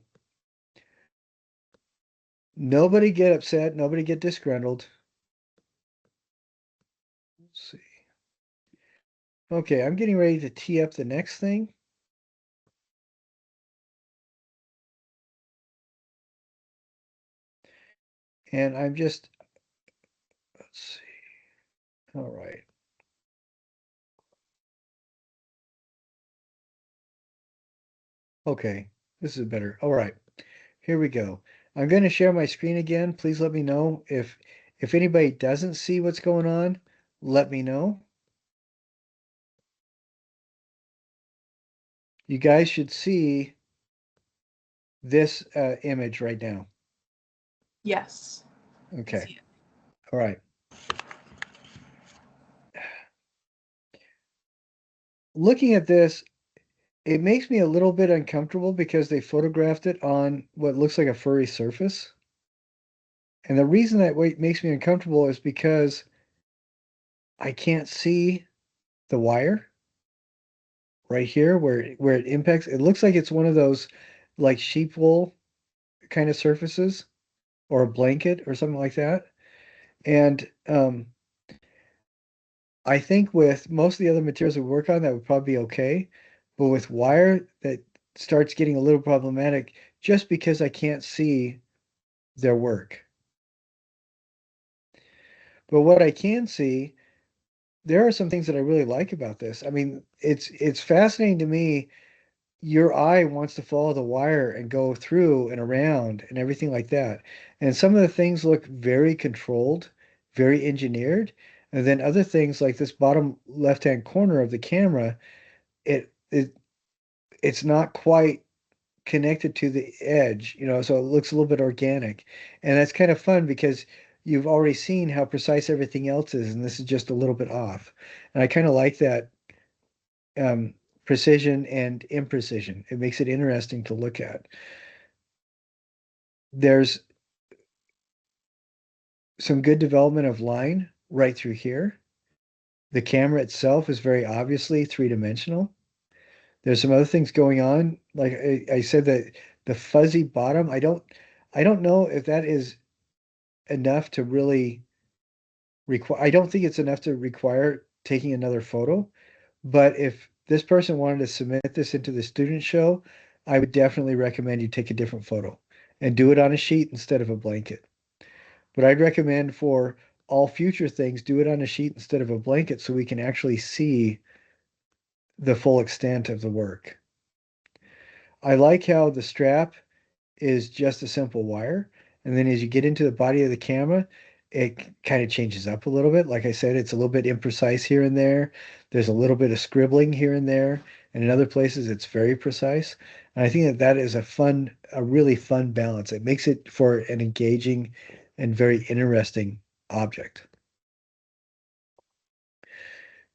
nobody get upset, nobody get disgruntled. Let's see. Okay, I'm getting ready to tee up the next thing. And I'm just, let's see. All right. Okay, this is better. All right, here we go. I'm going to share my screen again. Please let me know if anybody doesn't see what's going on, let me know. You guys should see this image right now. Yes. Okay. All right. Looking at this, it makes me a little bit uncomfortable because they photographed it on what looks like a furry surface. And the reason that makes me uncomfortable is because I can't see the wire right here where it impacts. It looks like it's one of those like sheep wool kind of surfaces or a blanket or something like that. And I think with most of the other materials we work on, that would probably be okay. But with wire, that starts getting a little problematic just because I can't see their work. But what I can see, there are some things that I really like about this. I mean, it's fascinating to me. Your eye wants to follow the wire and go through and around and everything like that. And some of the things look very controlled, very engineered. And then other things like this bottom left-hand corner of the camera, it it's not quite connected to the edge, so it looks a little bit organic. And that's kind of fun because you've already seen how precise everything else is, and this is just a little bit off. And I kind of like that um, precision and imprecision. It makes it interesting to look at. There's some good development of line right through here. The camera itself is very obviously three-dimensional. There's some other things going on. Like I said, that the fuzzy bottom, I don't know if that is enough to really require. I don't think it's enough to require taking another photo. But if this person wanted to submit this into the student show, I would definitely recommend you take a different photo and do it on a sheet instead of a blanket. But I'd recommend for all future things, do it on a sheet instead of a blanket so we can actually see the full extent of the work. I like how the strap is just a simple wire. And then as you get into the body of the camera, it kind of changes up a little bit. Like I said, it's a little bit imprecise here and there. There's a little bit of scribbling here and there. And in other places, it's very precise. And I think that that is a really fun balance. It makes it for an engaging and very interesting object.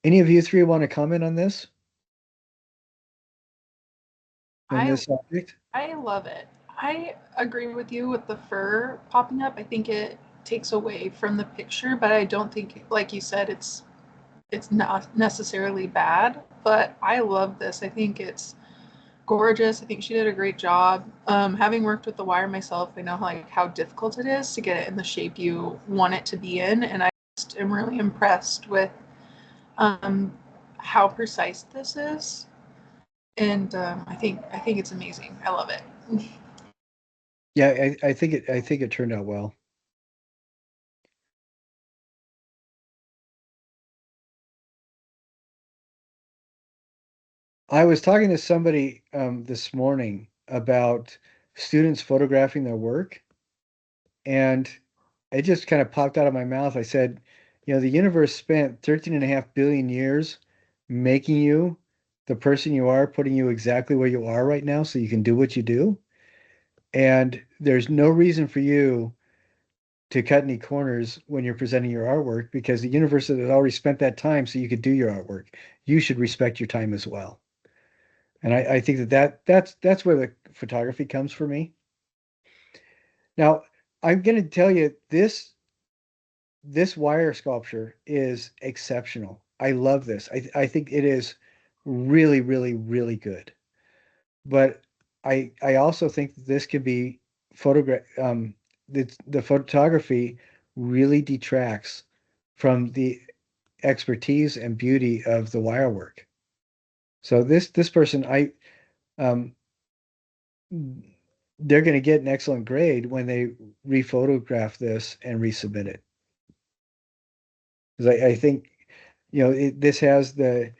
Any of you three want to comment on this? On I this object? I love it. I agree with you with the fur popping up. I think it takes away from the picture, but I don't think, like you said, it's not necessarily bad. But I love this. I think it's gorgeous. I think she did a great job. Having worked with the wire myself, I know like how difficult it is to get it in the shape you want it to be in, and I just am really impressed with um, how precise this is. And I think it's amazing. I love it. Yeah, I think it turned out well. I was talking to somebody this morning about students photographing their work, and it just kind of popped out of my mouth. I said, the universe spent 13 and a half billion years making you the person you are, putting you exactly where you are right now so you can do what you do. And there's no reason for you to cut any corners when you're presenting your artwork because the universe has already spent that time so you could do your artwork. You should respect your time as well. And I think that's where the photography comes for me. Now, I'm going to tell you this wire sculpture is exceptional. I love this. I think it is really, really, really good. But I also think that this can be photograph the photography really detracts from the expertise and beauty of the wire work. So this person um they're going to get an excellent grade when they rephotograph this and resubmit it. Because I think this has the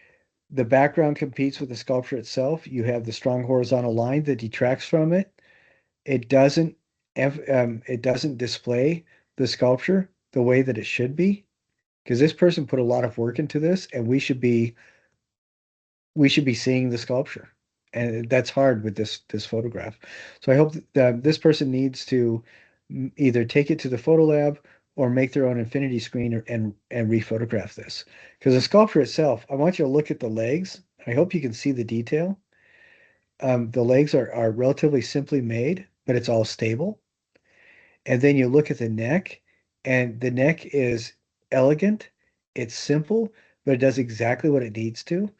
background competes with the sculpture itself. You have the strong horizontal line that detracts from it. It doesn't it doesn't display the sculpture the way that it should be, because this person put a lot of work into this, and we should be seeing the sculpture, and that's hard with this photograph. So I hope that this person needs to either take it to the photo lab or make their own infinity screen and rephotograph this, because the sculpture itself, I want you to look at the legs. I hope you can see the detail. The legs are relatively simply made, but it's all stable. And then you look at the neck, and the neck is elegant. It's simple, but it does exactly what it needs to.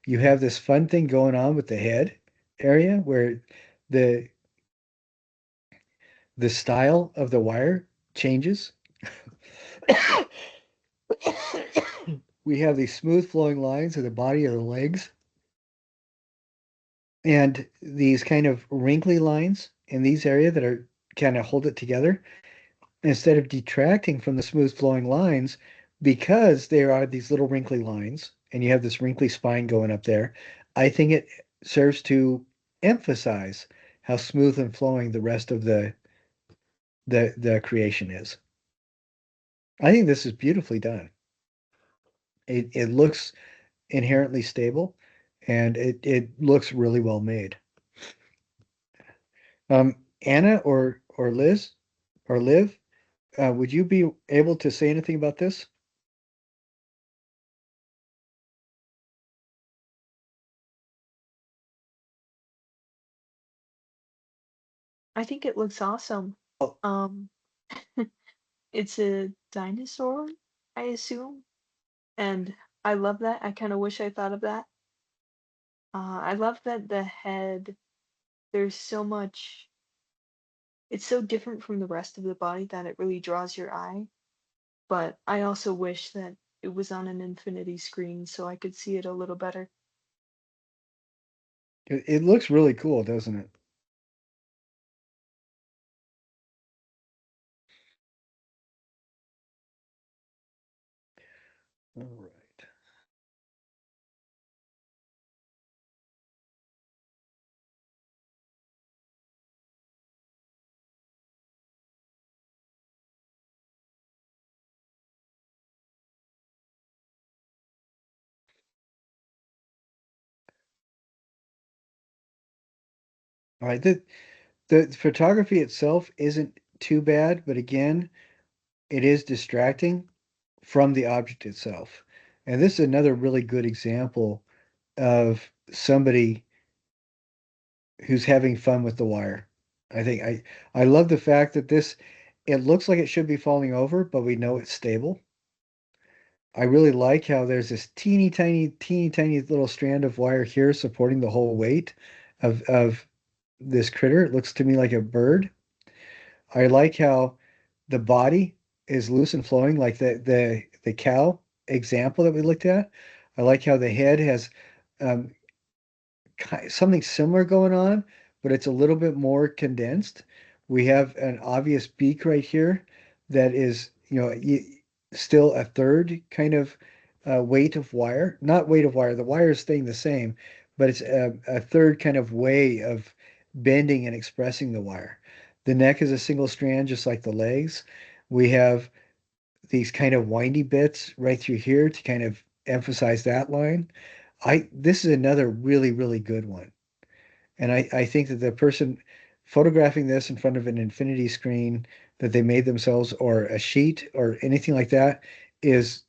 You have this fun thing going on with the head area where the the style of the wire changes. We have these smooth flowing lines of the body of the legs and these kind of wrinkly lines in these areas that are kind of hold it together. Instead of detracting from the smooth flowing lines, because there are these little wrinkly lines and you have this wrinkly spine going up there, I think it serves to emphasize how smooth and flowing the rest of the creation is. I think this is beautifully done. It looks inherently stable, and it looks really well made. Anna or Liz or Liv, would you be able to say anything about this? I think it looks awesome. Oh, Um, it's a dinosaur, I assume, and I love that. I kind of wish I thought of that. I love that the head, there's so much, it's so different from the rest of the body that it really draws your eye. But I also wish that it was on an infinity screen so I could see it a little better. it looks really cool, doesn't it? All right. All right. The photography itself isn't too bad, but again, it is distracting from the object itself. And this is another really good example of somebody who's having fun with the wire. I love the fact that this it looks like it should be falling over, but we know it's stable. I really like how there's this teeny tiny little strand of wire here supporting the whole weight of this critter. It looks to me like a bird. I like how the body is loose and flowing, like the cow example that we looked at. I like how the head has um, something similar going on, but it's a little bit more condensed. We have an obvious beak right here that is, still a third kind of weight of wire. Not weight of wire, the wire is staying the same, but it's a third kind of way of bending and expressing the wire. The neck is a single strand, just like the legs. We have these kind of windy bits right through here to kind of emphasize that line. This is another really, really good one. And I think that the person photographing this in front of an infinity screen that they made themselves or a sheet or anything like that is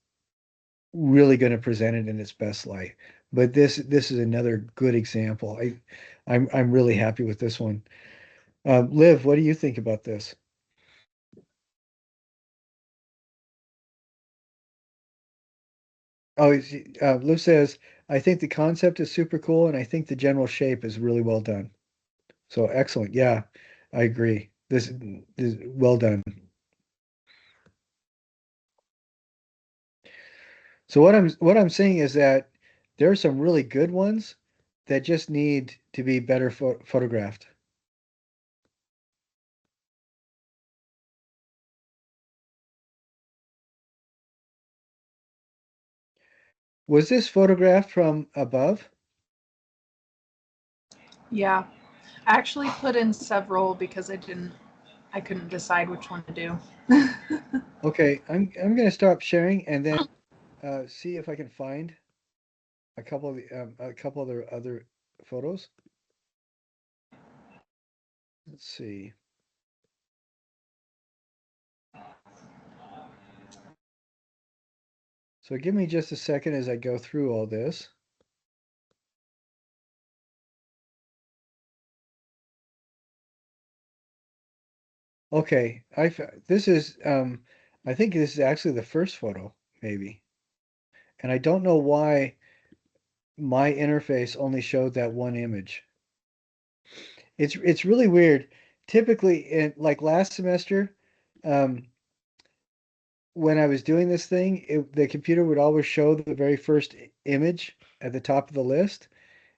really going to present it in its best light. but this is another good example. I'm really happy with this one. Liv, what do you think about this? Oh, Liv says, I think the concept is super cool, and I think the general shape is really well done. So excellent. Yeah, I agree. This is well done. So what I'm saying is that there are some really good ones that just need to be better photographed. Was this photographed from above? Yeah. I actually put in several because I couldn't decide which one to do. Okay, I'm gonna stop sharing and then see if I can find a couple of the other photos. Let's see. So give me just a second as I go through all this. Okay, this is I think this is actually the first photo, maybe. And I don't know why my interface only showed that one image. It's really weird. Typically, in like last semester, um, when I was doing this thing, the computer would always show the very first image at the top of the list.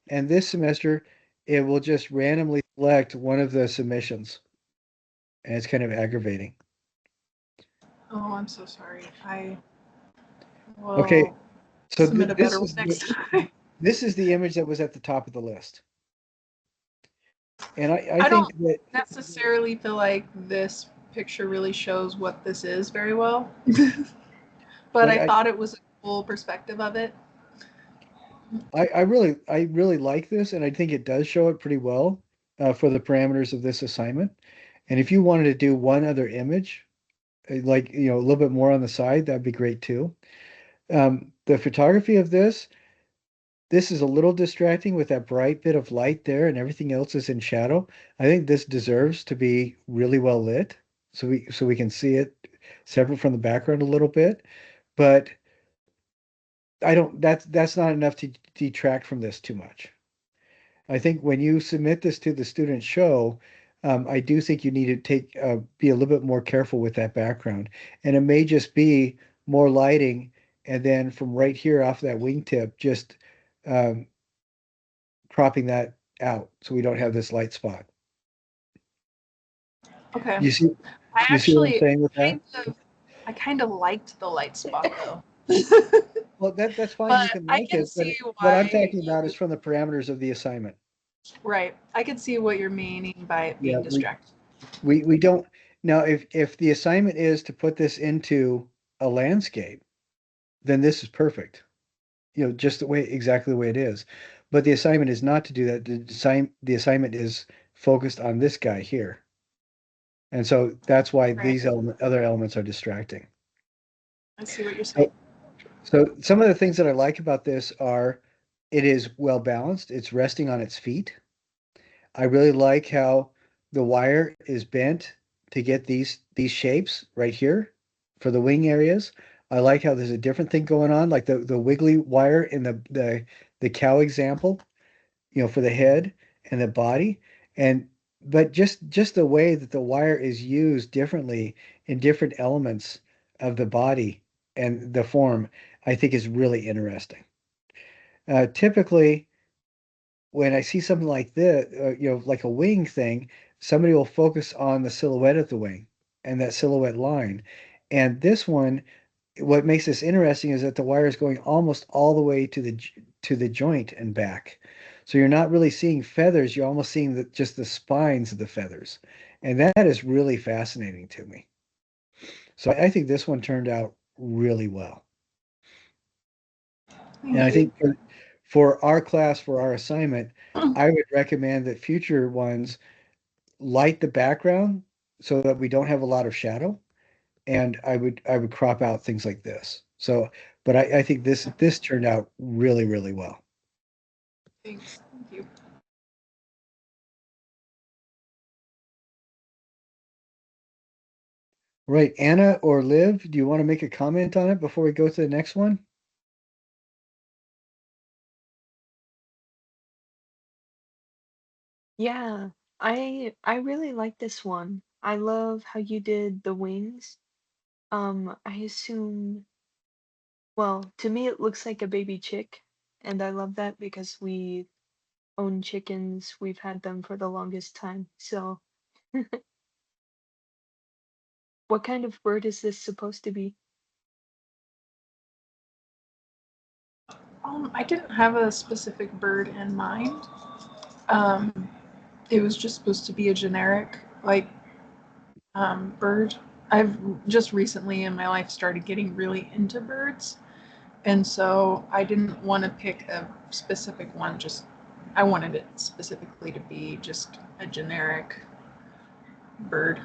And this semester, it will just randomly select one of the submissions, and it's kind of aggravating. Oh, I'm so sorry. I Okay, will so submit a better one next time. this is the image that was at the top of the list, and I I think don't that necessarily feel like this picture really shows what this is very well, but but I thought it was a cool perspective of it. I really like this, and I think it does show it pretty well for the parameters of this assignment. And if you wanted to do one other image, like a little bit more on the side, that'd be great too. The photography of this is a little distracting with that bright bit of light there, and everything else is in shadow. I think this deserves to be really well lit, so we can see it separate from the background a little bit. But I don't. That's not enough to detract from this too much. I think when you submit this to the student show, I do think you need to be a little bit more careful with that background. And it may just be more lighting, and then from right here off that wingtip, just um, cropping that out so we don't have this light spot. Okay. You see, I you see what I'm actually saying with that? I kind of liked the light spot though. Well, that's fine. But You can I like can it, but see what I'm why talking about is from the parameters of the assignment. right. I can see what you're meaning by it Yeah, being distracting. we don't now if the assignment is to put this into a landscape, then this is perfect. Just exactly the way it is. But the assignment is not to do that. The assignment is focused on this guy here. And so that's why Right. these other elements are distracting. I see what you're saying. So, so some of the things that I like about this are it is well balanced. It's resting on its feet. I really like how the wire is bent to get these shapes right here for the wing areas. I like how there's a different thing going on, like the wiggly wire in the cow example, for the head and the body. And but just the way that the wire is used differently in different elements of the body and the form, I think is really interesting. Typically, when I see something like this, like a wing thing, somebody will focus on the silhouette of the wing and that silhouette line. And this one, what makes this interesting is that the wire is going almost all the way to the joint and back. So you're not really seeing feathers, you're almost seeing just the spines of the feathers. And that is really fascinating to me. So I think this one turned out really well. And Thank I you. think for our class, for our assignment, I would recommend that future ones light the background so that we don't have a lot of shadow. And I would crop out things like this. So, but I think this turned out really, really well. Thanks. Thank you. Right, Anna or Liv, do you want to make a comment on it before we go to the next one? Yeah, I really like this one. I love how you did the wings. I assume, well, to me it looks like a baby chick, and I love that because we own chickens. We've had them for the longest time. So, what kind of bird is this supposed to be? I didn't have a specific bird in mind. Um, it was just supposed to be a generic like bird. I've just recently in my life started getting really into birds, and so I didn't want to pick a specific one. Just I wanted it specifically to be just a generic bird.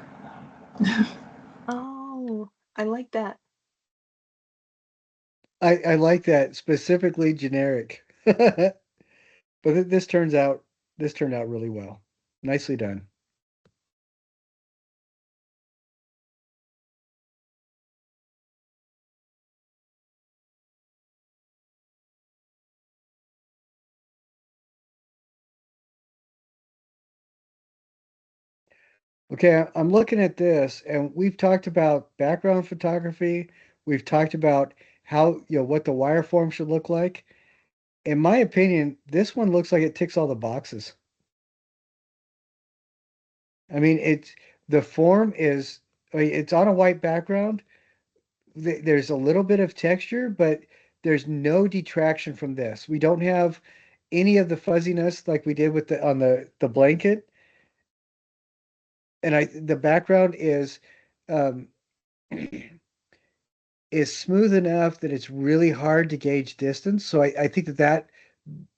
Oh, I like that. I like that, specifically generic. But this turned out really well. Nicely done. Okay, I'm looking at this, and we've talked about background photography. We've talked about how, what the wire form should look like. In my opinion, this one looks like it ticks all the boxes. I mean, the form is, it's on a white background. There's a little bit of texture, but there's no detraction from this. We don't have any of the fuzziness like we did with the blanket. And the background um, is smooth enough that it's really hard to gauge distance. So I think that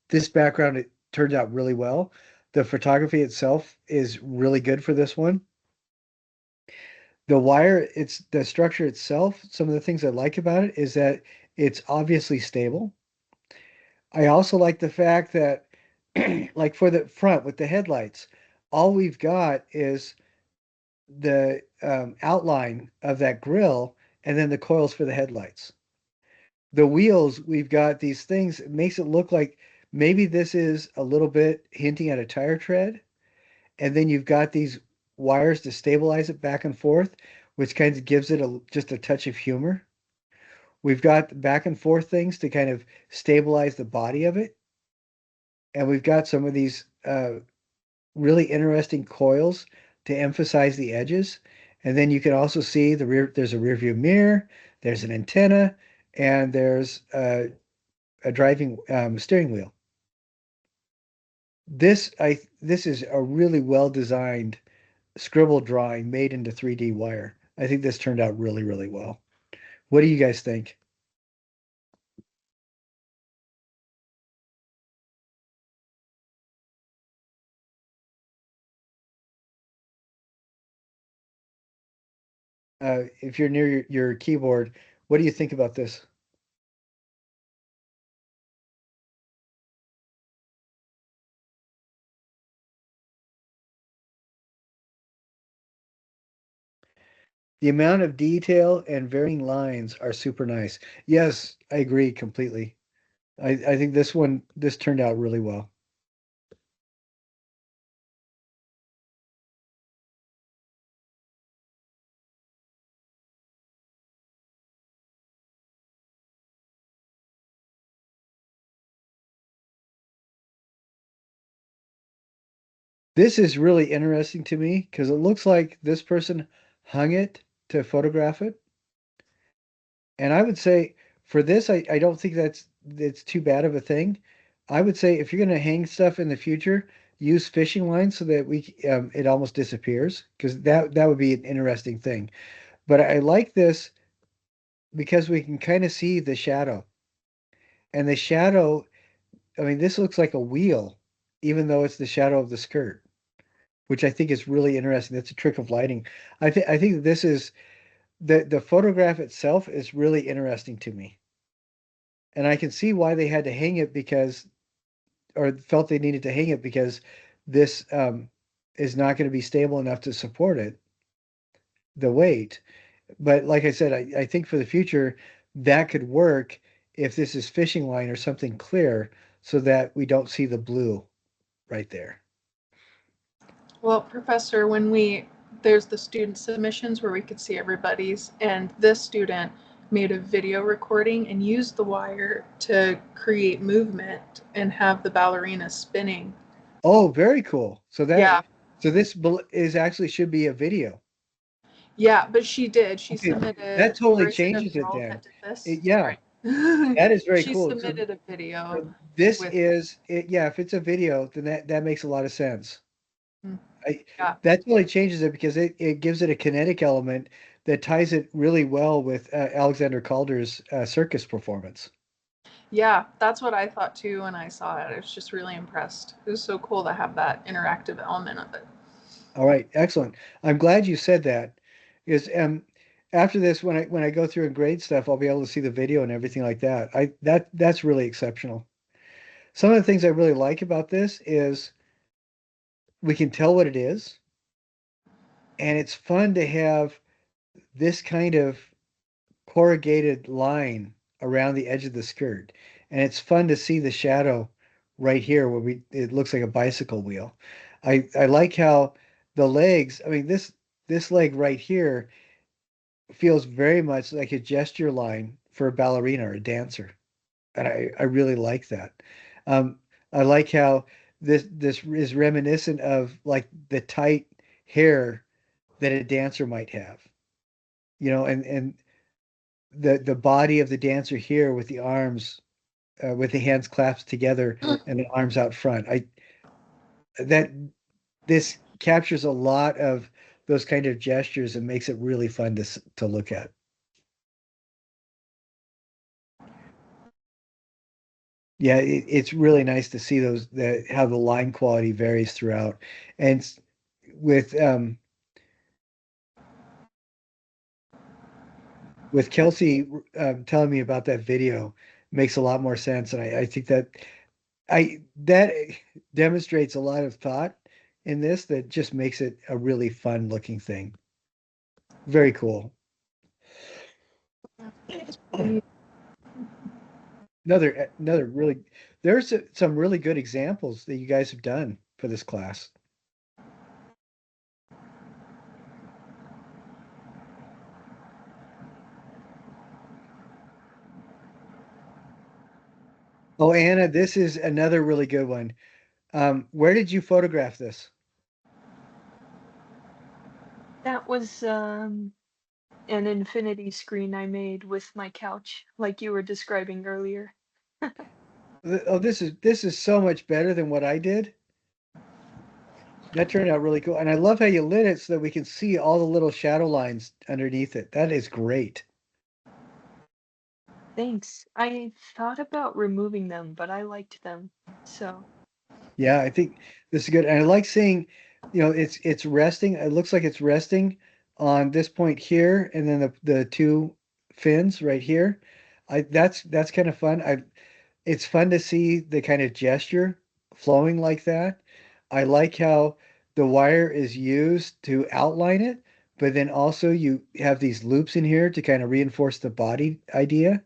this background it turned out really well. The photography itself is really good for this one. The wire, it's the structure itself. Some of the things I like about it is that it's obviously stable. I also like the fact that, like for the front with the headlights, all we've got is the outline of that grill and then the coils for the headlights. The wheels, we've got these things, it makes it look like maybe this is a little bit hinting at a tire tread. And then you've got these wires to stabilize it back and forth, which kind of gives it just a touch of humor. We've got back and forth things to kind of stabilize the body of it. And we've got some of these really interesting coils to emphasize the edges. And then you can also see there's a rear view mirror, there's an antenna, and there's a driving steering wheel. This is a really well designed scribble drawing made into 3D wire. I think this turned out really, really well. What do you guys think? If you're near your keyboard, what do you think about this? The amount of detail and varying lines are super nice. Yes, I agree completely. I think this turned out really well. This is really interesting to me because it looks like this person hung it to photograph it. And I would say for this, I don't think that's too bad of a thing. I would say if you're going to hang stuff in the future, use fishing lines so that it almost disappears because that would be an interesting thing. But I like this because we can kind of see the shadow. And the shadow, I mean, this looks like a wheel, even though it's the shadow of the skirt, which I think is really interesting. That's a trick of lighting. I think that this is the photograph itself is really interesting to me. And I can see why they had to hang it because or felt they needed to hang it because this is not going to be stable enough to support it, the weight. But like I said, I think for the future that could work if this is fishing line or something clear so that we don't see the blue right there. Well, Professor, there's the student submissions where we could see everybody's, and this student made a video recording and used the wire to create movement and have the ballerina spinning. Oh, very cool. So Yeah, this is actually should be a video. yeah, but she did. She Okay, submitted, that totally or is it a changes it girl then. that did this? Yeah, Sorry. that is very She cool. submitted a video So this with, is it. Yeah, if it's a video, then that makes a lot of sense. I yeah, that totally changes it because it gives it a kinetic element that ties it really well with Alexander Calder's circus performance. yeah, that's what I thought too when I saw it. I was just really impressed. It was so cool to have that interactive element of it. All right, excellent. I'm glad you said that because after this, when I go through and grade stuff, I'll be able to see the video and everything like that. That's really exceptional. Some of the things I really like about this is we can tell what it is, and it's fun to have this kind of corrugated line around the edge of the skirt. And it's fun to see the shadow right here where it looks like a bicycle wheel. I like how the legs, I mean this leg right here feels very much like a gesture line for a ballerina or a dancer. And I really like that. Um, I like how this is reminiscent of like the tight hair that a dancer might have, and the body of the dancer here with the arms, with the hands clasped together and the arms out front. I that this captures a lot of those kind of gestures and makes it really fun to look at. Yeah, it's really nice to see how the line quality varies throughout, and with with Kelsey telling me about that video makes a lot more sense, and I think that demonstrates a lot of thought in this that just makes it a really fun looking thing. Very cool. Another really there's some really good examples that you guys have done for this class. Oh, Anna, this is another really good one. Where did you photograph this? That was an infinity screen I made with my couch, like you were describing earlier. Oh, this is so much better than what I did. That turned out really cool. And I love how you lit it so that we can see all the little shadow lines underneath it. That is great. Thanks. I thought about removing them, but I liked them. So, Yeah, I think this is good. And I like seeing, it's resting. It looks like it's resting on this point here, and then the two fins right here. That's kind of fun. It's fun to see the kind of gesture flowing like that. I like how the wire is used to outline it, but then also you have these loops in here to kind of reinforce the body idea.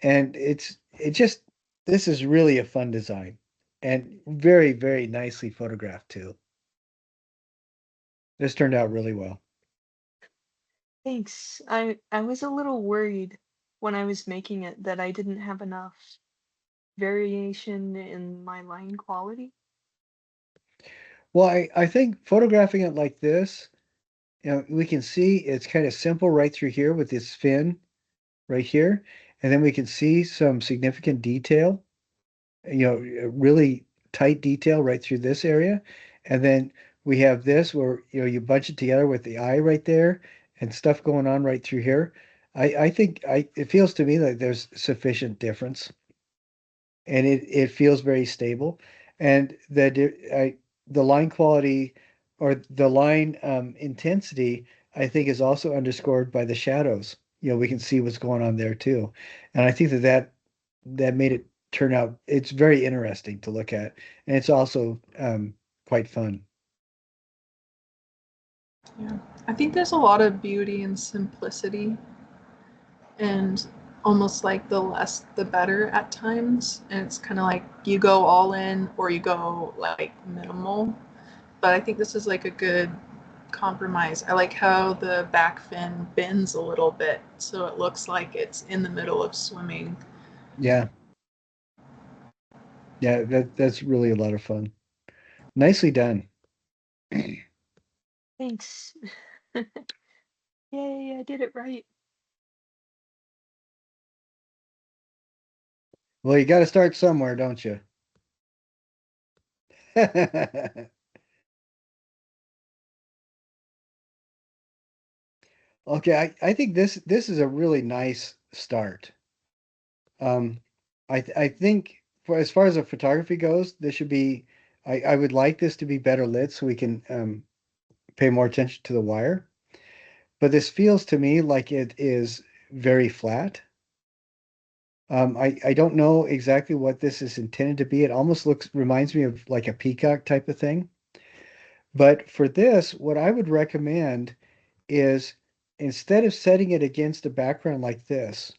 And it just this is really a fun design and very, very nicely photographed too. This turned out really well. thanks. I was a little worried when I was making it that I didn't have enough variation in my line quality. Well, I think photographing it like this, we can see it's kind of simple right through here with this fin right here. And then we can see some significant detail, really tight detail right through this area. And then we have this where, you bunch it together with the eye right there and stuff going on right through here. I think it feels to me like there's sufficient difference and it feels very stable. And the line quality or the line intensity, I think, is also underscored by the shadows. We can see what's going on there too. And I think that made it turn out, it's very interesting to look at, and it's also quite fun. Yeah. I think there's a lot of beauty and simplicity and almost like the less the better at times. And it's kind of like you go all in or you go like minimal. But I think this is like a good compromise. I like how the back fin bends a little bit so it looks like it's in the middle of swimming. Yeah. Yeah, that's really a lot of fun. Nicely done. Thanks. Yay, I did it right. Well, you got to start somewhere, don't you? Okay, I think this is a really nice start. Um, I think for as far as the photography goes, this should be. I would like this to be better lit so we can pay more attention to the wire. But this feels to me like it is very flat. I don't know exactly what this is intended to be. It almost reminds me of like a peacock type of thing. But for this, what I would recommend is instead of setting it against a background like this,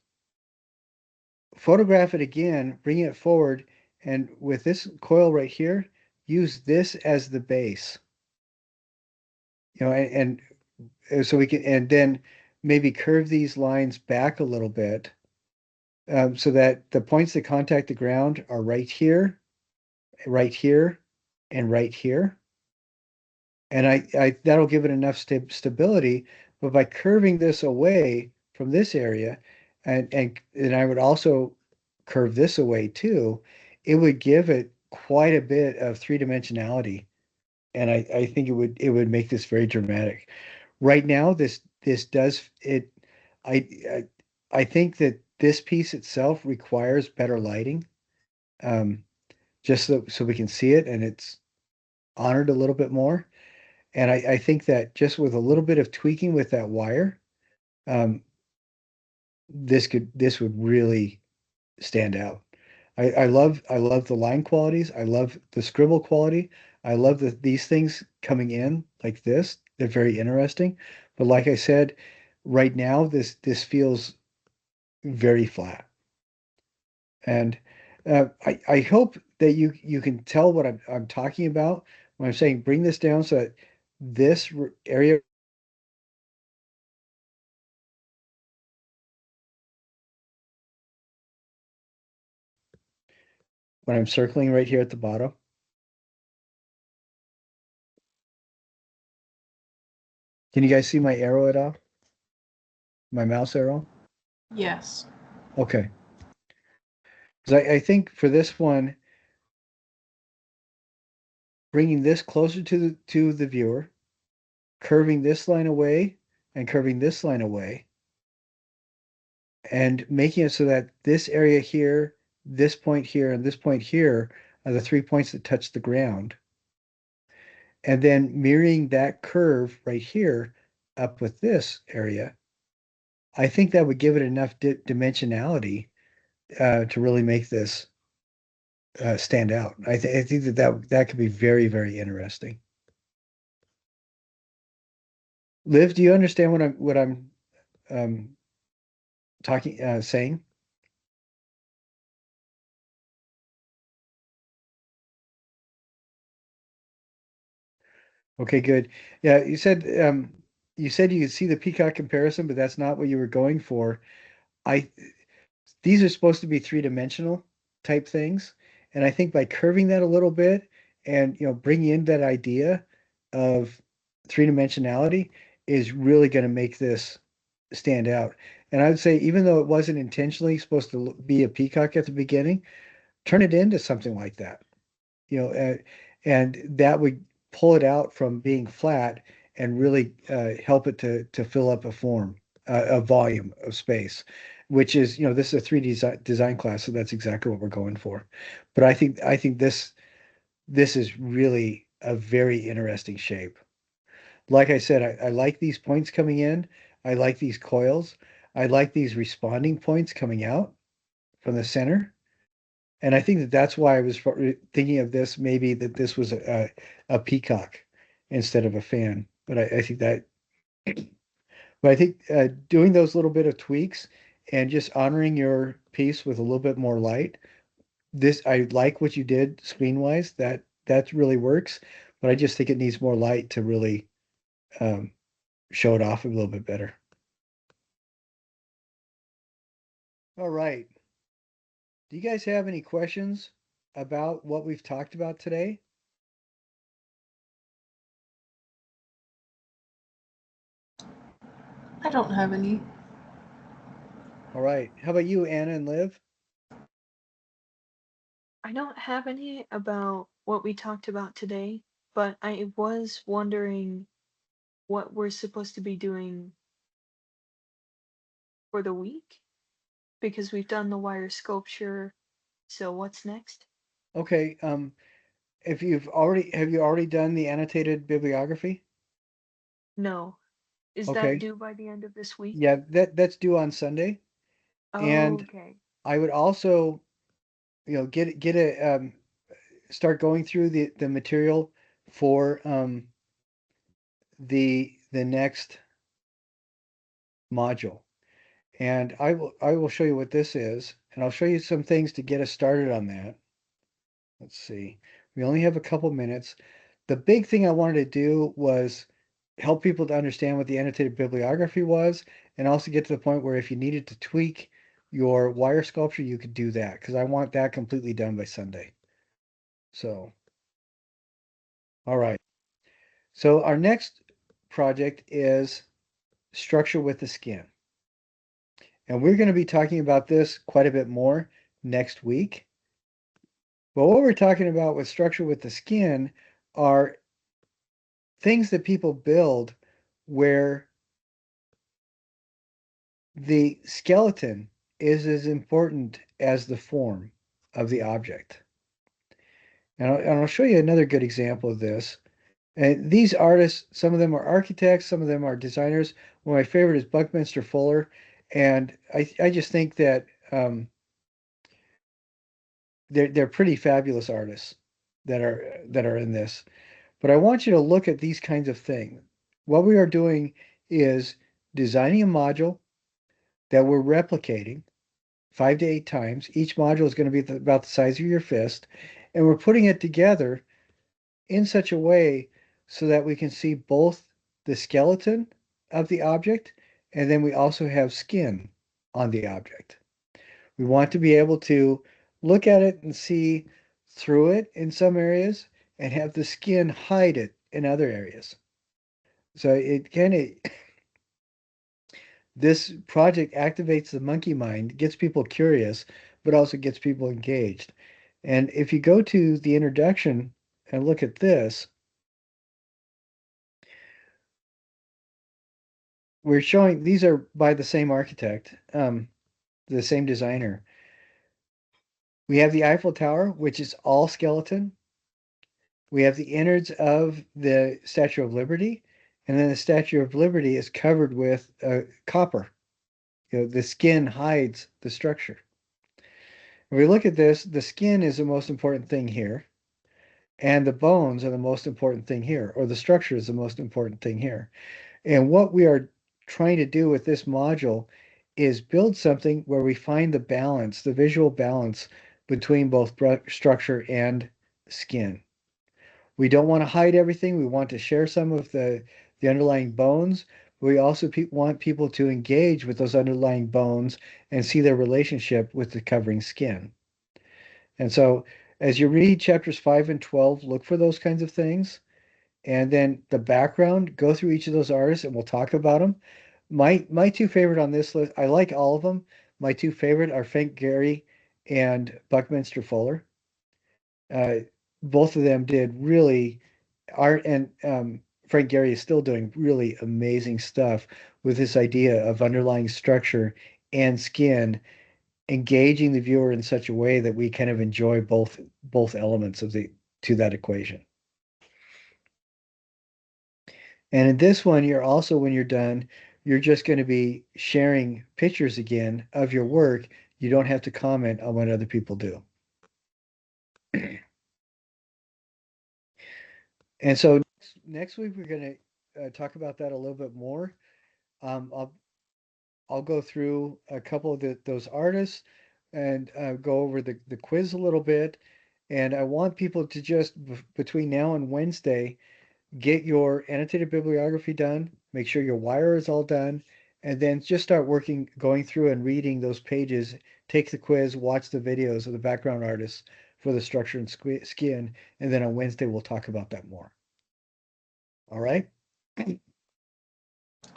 photograph it again, bring it forward, and with this coil right here, use this as the base. You know, and so we can, and then maybe curve these lines back a little bit, so that the points that contact the ground are right here, right here, and right here. And I that'll give it enough stability. But by curving this away from this area, and I would also curve this away too, it would give it quite a bit of three-dimensionality. And I think it would make this very dramatic. Right now, this does it. I I, I think that this piece itself requires better lighting, um, just so we can see it and it's honored a little bit more. And I think that just with a little bit of tweaking with that wire, um, this would really stand out. I love the line qualities. I love the scribble quality. I love these things coming in like this. They're very interesting. But like I said, right now this feels very flat. And I hope that you can tell what I'm talking about when I'm saying bring this down so that this area when I'm circling right here at the bottom. Can you guys see my arrow at all? My mouse arrow? Yes. Okay. Because I think for this one, bringing this closer to the viewer, curving this line away and curving this line away, and making it so that this area here, this point here, and this point here are the 3 points that touch the ground. And then mirroring that curve right here up with this area, I think that would give it enough dimensionality to really make this stand out. I think that could be very, very interesting. Liv, do you understand what I'm um, talking saying? Okay, good. Yeah, you said you could see the peacock comparison, but that's not what you were going for. I These are supposed to be three-dimensional type things, and I think by curving that a little bit and bringing in that idea of three-dimensionality is really going to make this stand out. And I would say even though it wasn't intentionally supposed to be a peacock at the beginning, turn it into something like that. you know, uh, and that would pull it out from being flat and really help it to fill up a volume of space, which is, this is a 3D design class, so that's exactly what we're going for. But I think this is really a very interesting shape. Like I said, I like these points coming in. I like these coils. I like these responding points coming out from the center. And I think that that's why I was thinking of this, maybe that this was a peacock instead of a fan. But I think that, but I think doing those little bit of tweaks and just honoring your piece with a little bit more light, this, I like what you did screen wise. That really works, but I just think it needs more light to really um, show it off a little bit better. All right. Do you guys have any questions about what we've talked about today? I don't have any. All right. How about you, Anna and Liv? I don't have any about what we talked about today, but I was wondering what we're supposed to be doing for the week because we've done the wire sculpture. So what's next? Okay. If have you already done the annotated bibliography? No. Is that Okay. due by the end of this week? Yeah, that's due on Sunday. And Okay. I would also, get a start going through the material for the next module. And I will show you what this is, and I'll show you some things to get us started on that. Let's see. We only have a couple minutes. The big thing I wanted to do was help people to understand what the annotated bibliography was, and also get to the point where if you needed to tweak your wire sculpture, you could do that, because I want that completely done by Sunday. So, all right. So our next project is structure with the skin. And we're going to be talking about this quite a bit more next week. But what we're talking about with structure with the skin are things that people build where the skeleton is as important as the form of the object. And I'll show you another good example of this. And these artists, some of them are architects, some of them are designers. One of my favorite is Buckminster Fuller. And I just think that they're pretty fabulous artists that are in this. But I want you to look at these kinds of things. What we are doing is designing a module that we're replicating 5 to 8 times. Each module is going to be about the size of your fist, and we're putting it together in such a way so that we can see both the skeleton of the object, and then we also have skin on the object. We want to be able to look at it and see through it in some areas and have the skin hide it in other areas. So it kind of, this project activates the monkey mind, gets people curious, but also gets people engaged. And if you go to the introduction and look at this, we're showing these are by the same architect, the same designer. We have the Eiffel Tower, which is all skeleton. We have the innards of the Statue of Liberty, and then the Statue of Liberty is covered with copper. The skin hides the structure. If we look at this, the skin is the most important thing here, and the bones are the most important thing here, or the structure is the most important thing here. And what we are trying to do with this module is build something where we find the balance, the visual balance between both structure and skin. We don't want to hide everything. We want to share some of the underlying bones. We also want people to engage with those underlying bones and see their relationship with the covering skin. And so as you read chapters 5 and 12, look for those kinds of things. And then the background, go through each of those artists and we'll talk about them. My two favorite on this list, I like all of them. My two favorite are Frank Gehry and Buckminster Fuller. Uh, Both of them did really art, and Frank Gehry is still doing really amazing stuff with this idea of underlying structure and skin, engaging the viewer in such a way that we kind of enjoy both elements of the to that equation. And in this one, you're also, when you're done, you're just going to be sharing pictures again of your work. You don't have to comment on what other people do. And so next week we're going to talk about that a little bit more. Um, I'll I'll go through a couple of those artists and go over the quiz a little bit. And I want people to just between now and Wednesday get your annotated bibliography done, make sure your wire is all done, and then just start working, going through and reading those pages, take the quiz, watch the videos of the background artists for the structure and skin, and then on Wednesday we'll talk about that more. All right?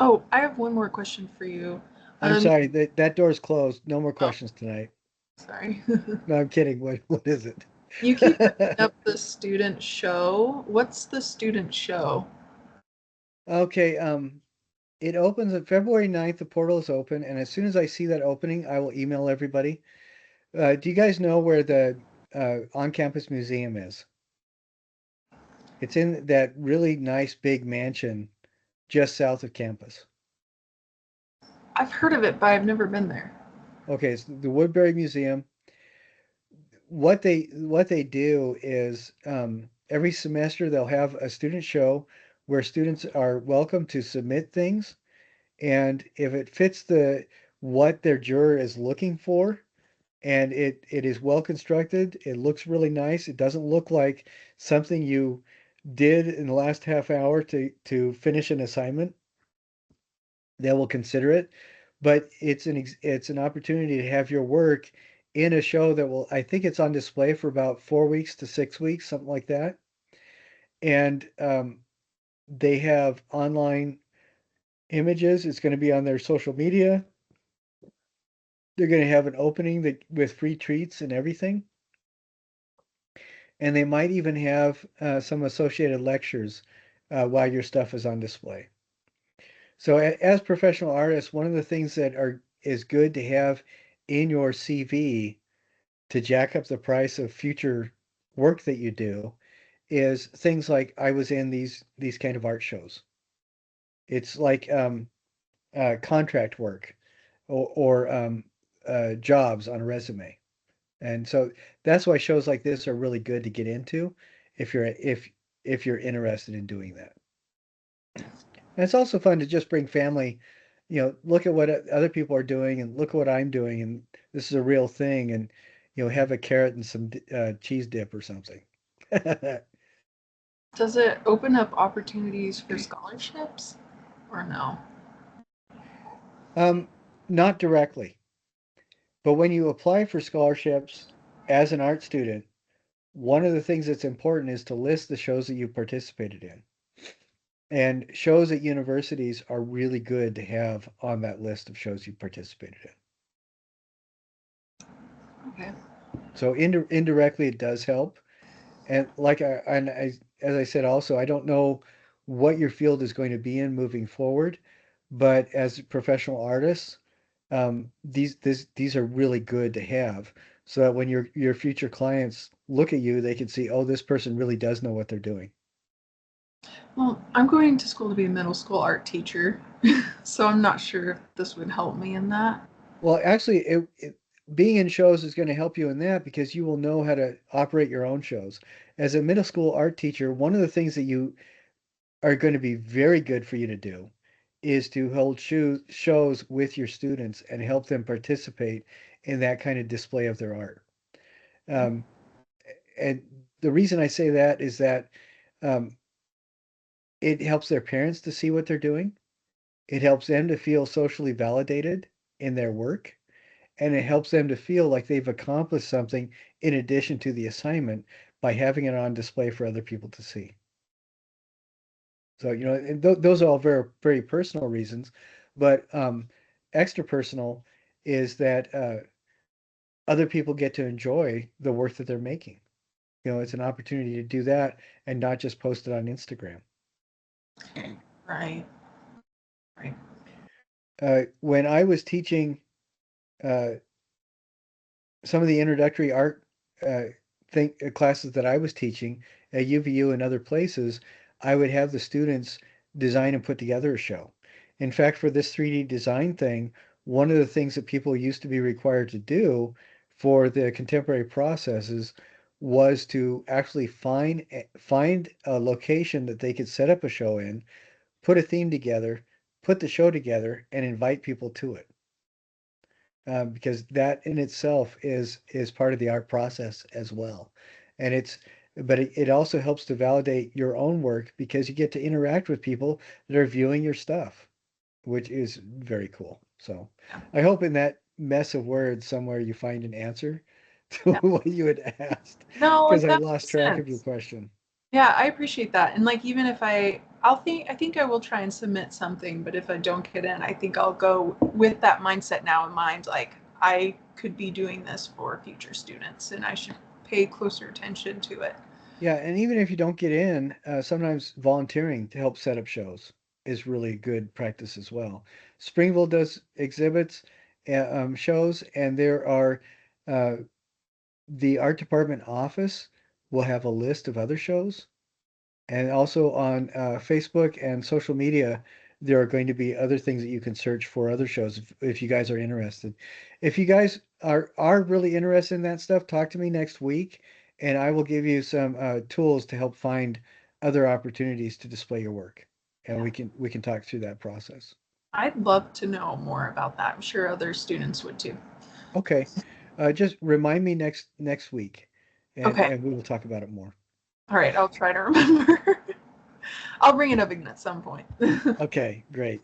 Oh, I have one more question for you. I'm sorry, that door's closed. No more Oh, questions tonight. sorry. No, I'm kidding. What is it? You keep bringing up the student show. What's the student show? Okay, it opens on February 9th. The portal is open, and as soon as I see that opening, I will email everybody. Do you guys know where the on-campus museum is? It's in that really nice big mansion just south of campus. I've heard of it, but I've never been there. Okay, it's the Woodbury Museum. What they do is every semester they'll have a student show where students are welcome to submit things, and if it fits what their juror is looking for, and it is well constructed, it looks really nice. It doesn't look like something you did in the last half hour to finish an assignment. They will consider it, but it's an opportunity to have your work in a show that will, I think it's on display for about 4 weeks to 6 weeks, something like that. And they have online images. It's going to be on their social media. They're going to have an opening with free treats and everything. And they might even have some associated lectures while your stuff is on display. So as professional artists, one of the things that is good to have in your CV to jack up the price of future work that you do is things like I was in these kind of art shows. It's like contract work or jobs on a resume. And so that's why shows like this are really good to get into if you're interested in doing that. And it's also fun to just bring family, look at what other people are doing and look at what I'm doing, and this is a real thing, and have a carrot and some cheese dip or something. Does it open up opportunities for scholarships or no? Not directly, but when you apply for scholarships as an art student, one of the things that's important is to list the shows that you participated in. And shows at universities are really good to have on that list of shows you participated in. Okay. So indirectly, it does help. And as I said, also, I don't know what your field is going to be in moving forward, but as professional artists, these are really good to have, so that when your future clients look at you, they can see, oh, this person really does know what they're doing. Well, I'm going to school to be a middle school art teacher, so I'm not sure if this would help me in that. Well, actually, being in shows is going to help you in that because you will know how to operate your own shows. As a middle school art teacher, one of the things that you are going to be very good for you to do is to hold shows with your students and help them participate in that kind of display of their art. Um, and the reason I say that is that um, it helps their parents to see what they're doing. It helps them to feel socially validated in their work, and it helps them to feel like they've accomplished something in addition to the assignment by having it on display for other people to see. So, and those are all very, very personal reasons, but extra personal is that other people get to enjoy the work that they're making. It's an opportunity to do that and not just post it on Instagram. Right. Right. When I was teaching uh, some of the introductory art uh, classes that I was teaching at UVU and other places, I would have the students design and put together a show. In fact, for this 3D design thing, one of the things that people used to be required to do for the contemporary processes was to actually find a location that they could set up a show in, put a theme together, put the show together, and invite people to it. Because that in itself is part of the art process as well. And it also helps to validate your own work because you get to interact with people that are viewing your stuff, which is very cool. So Yeah. I hope in that mess of words somewhere you find an answer to Yeah. what you had asked, No, because I that lost makes track of your sense. question. Yeah, I appreciate that. And like even if I think I will try and submit something, but if I don't get in, I think I'll go with that mindset now in mind, like I could be doing this for future students and I should pay closer attention to it. Yeah, and even if you don't get in, sometimes volunteering to help set up shows is really good practice as well. Springville does exhibits, shows, and there are uh, the art department office will have a list of other shows. And also on Facebook and social media, there are going to be other things that you can search for other shows if you guys are interested. If you guys are really interested in that stuff, talk to me next week, and I will give you some tools to help find other opportunities to display your work, and Yeah. we can talk through that process. I'd love to know more about that. I'm sure other students would too. Okay, just remind me next week, Okay. and we will talk about it more. All right, I'll try to remember. I'll bring it up again at some point. Okay, great.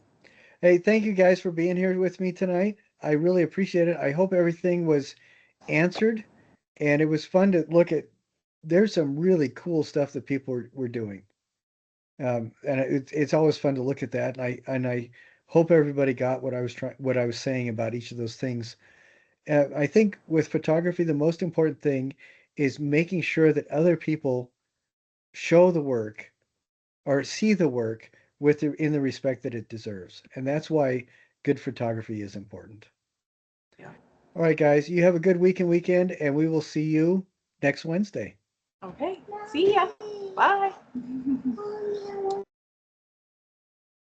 Hey, thank you guys for being here with me tonight. I really appreciate it. I hope everything was answered, and it was fun to look at. There's some really cool stuff that people were doing, and it's always fun to look at that. And I hope everybody got what I was saying about each of those things. I think with photography, the most important thing is making sure that other people show the work or see the work in the respect that it deserves. And that's why good photography is important. Yeah. All right, guys, you have a good week and weekend, and we will see you next Wednesday. Okay. See ya. Bye.